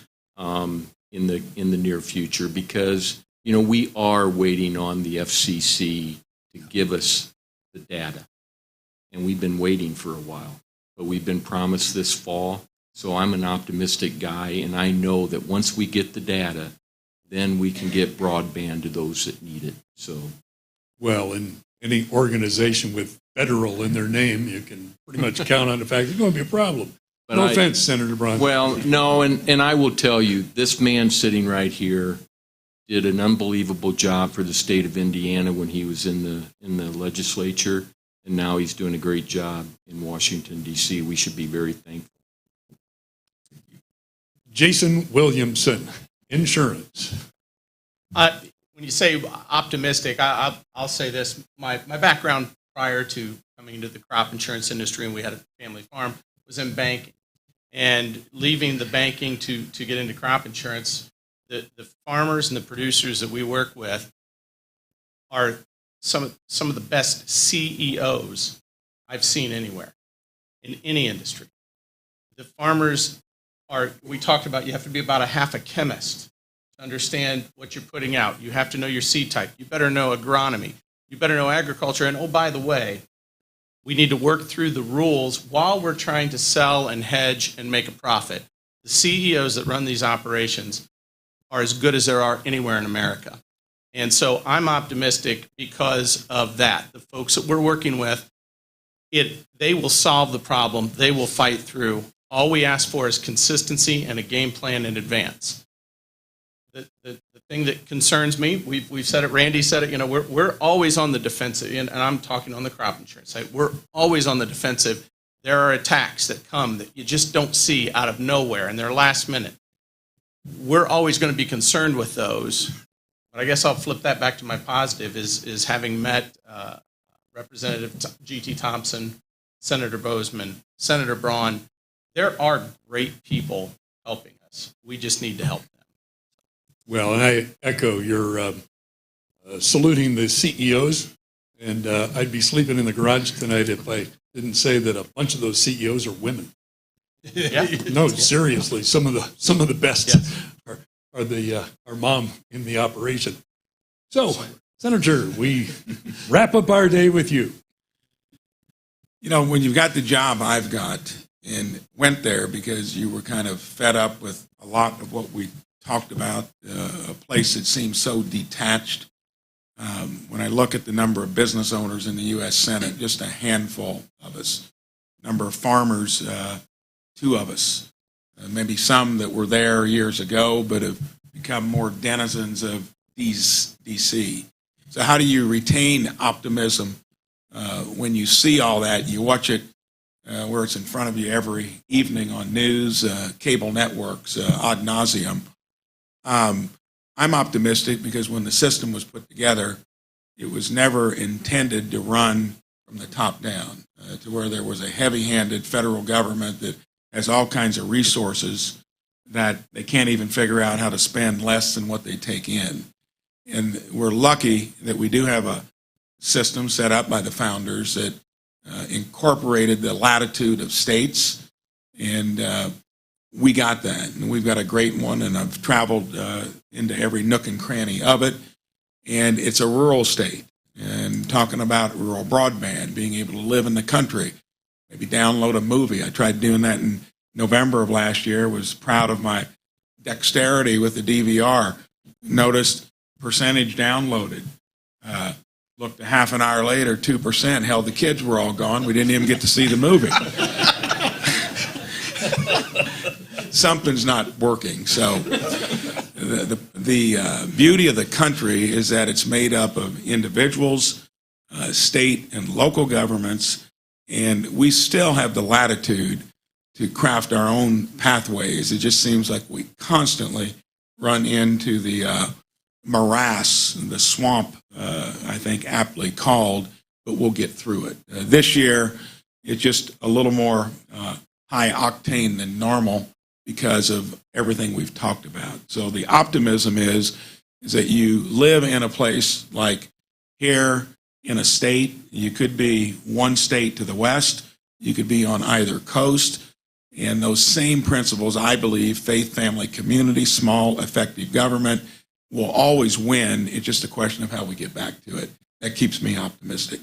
in the near future because, we are waiting on the FCC to give us the data. And we've been waiting for a while. But we've been promised this fall, So I'm an optimistic guy, and I know that once we get the data, then we can get broadband to those that need it. So, Well, in any organization with federal in their name, you can pretty much count on the fact there's going to be a problem. but No I- offense, Senator Braun. Well, no, and I will tell you, this man sitting right here did an unbelievable job for the state of Indiana when he was in the legislature, and now he's doing a great job in Washington, D.C. We should be very thankful. Jason Williamson, insurance. When you say optimistic, I'll say this. My background prior to coming into the crop insurance industry, and we had a family farm, was in banking. And leaving the banking to get into crop insurance, the farmers and the producers that we work with are some of the best CEOs I've seen anywhere in any industry. The farmers we talked about, you have to be about a half a chemist to understand what you're putting out. You have to know your seed type. You better know agronomy. You better know agriculture. And oh, by the way, we need to work through the rules while we're trying to sell and hedge and make a profit. The CEOs that run these operations are as good as there are anywhere in America. And so I'm optimistic because of that. The folks that we're working with, they will solve the problem. They will fight through. All we ask for is consistency and a game plan in advance. The thing that concerns me, we've said it, Randy said it, we're always on the defensive, and I'm talking on the crop insurance side. We're always on the defensive. There are attacks that come that you just don't see out of nowhere, and they're last minute. We're always going to be concerned with those. But I guess I'll flip that back to my positive is having met Representative G.T. Thompson, Senator Bozeman, Senator Braun. There are great people helping us. We just need to help them. Well, and I echo your saluting the CEOs, and I'd be sleeping in the garage tonight if I didn't say that a bunch of those CEOs are women. Yeah. No, seriously, some of the best Yes. are mom in the operation. So, Senator, we wrap up our day with you. When you've got the job I've got and went there because you were kind of fed up with a lot of what we talked about, a place that seems so detached. When I look at the number of business owners in the U.S. Senate, just a handful of us. Number of farmers, 2 of us. Maybe some that were there years ago but have become more denizens of D.C. So how do you retain optimism when you see all that? You watch it where it's in front of you every evening on news, cable networks, ad nauseum. I'm optimistic because when the system was put together, it was never intended to run from the top down, to where there was a heavy-handed federal government that has all kinds of resources that they can't even figure out how to spend less than what they take in. And we're lucky that we do have a system set up by the founders that incorporated the latitude of states, and we got that. And we've got a great one, and I've traveled into every nook and cranny of it, and it's a rural state. And talking about rural broadband, being able to live in the country, maybe download a movie. I tried doing that in November of last year, was proud of my dexterity with the DVR. Noticed percentage downloaded. Looked a half an hour later, 2%, hell, the kids were all gone. We didn't even get to see the movie. Something's not working. So the beauty of the country is that it's made up of individuals, state and local governments, and we still have the latitude to craft our own pathways. It just seems like we constantly run into the morass, the swamp, I think aptly called, but we'll get through it. This year, it's just a little more high octane than normal because of everything we've talked about. So the optimism is that you live in a place like here in a state. You could be one state to the west. You could be on either coast. And those same principles, I believe, faith, family, community, small, effective government, will always win. It's just a question of how we get back to it. That keeps me optimistic.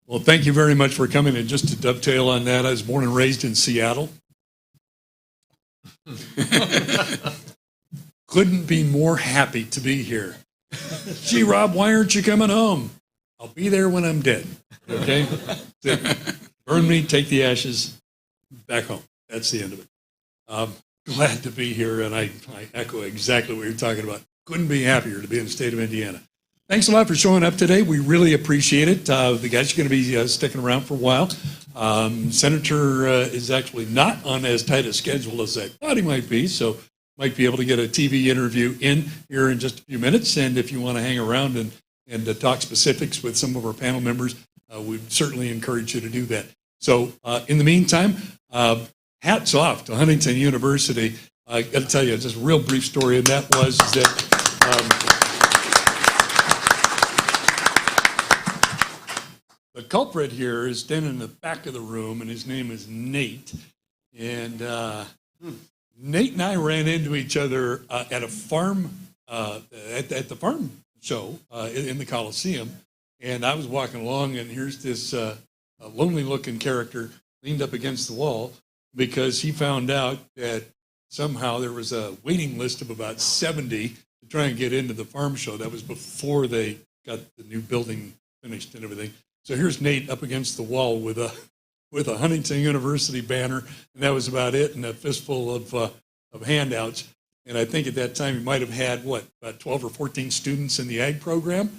Well, thank you very much for coming. And just to dovetail on that, I was born and raised in Seattle. Couldn't be more happy to be here. Gee, Rob, why aren't you coming home? I'll be there when I'm dead. Okay? Burn me, take the ashes, back home. That's the end of it. Glad to be here, and I echo exactly what you're talking about. Couldn't be happier to be in the state of Indiana. Thanks a lot for showing up today. We really appreciate it. The guys are going to be sticking around for a while. Senator is actually not on as tight a schedule as I thought he might be, so might be able to get a TV interview in here in just a few minutes. And if you want to hang around and talk specifics with some of our panel members, we'd certainly encourage you to do that. So in the meantime, hats off to Huntington University. I got to tell you just a real brief story, and that was that the culprit here is standing in the back of the room, and his name is Nate. And Nate and I ran into each other at a farm, at the farm show in the Coliseum. And I was walking along, and here's this lonely-looking character leaned up against the wall because he found out that somehow there was a waiting list of about 70 to try and get into the farm show. That was before they got the new building finished and everything. So here's Nate up against the wall with a Huntington University banner, and that was about it, and a fistful of handouts. And I think at that time he might have had, about 12 or 14 students in the ag program.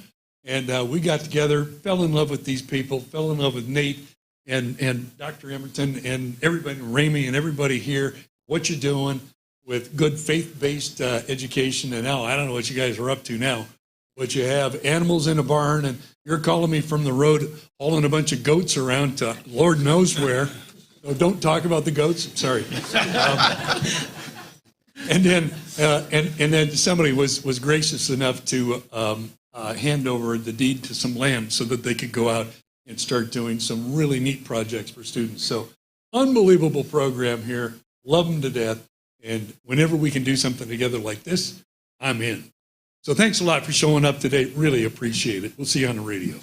And we got together, fell in love with these people, fell in love with Nate and Dr. Emberton and everybody, Ramey and everybody here, what you're doing with good faith-based education. And now I don't know what you guys are up to now, but you have animals in a barn, and you're calling me from the road, hauling a bunch of goats around to Lord knows where. Oh, don't talk about the goats. Sorry. And then somebody was gracious enough to hand over the deed to some land so that they could go out and start doing some really neat projects for students. So unbelievable program here. Love them to death. And whenever we can do something together like this, I'm in. So thanks a lot for showing up today. Really appreciate it. We'll see you on the radio.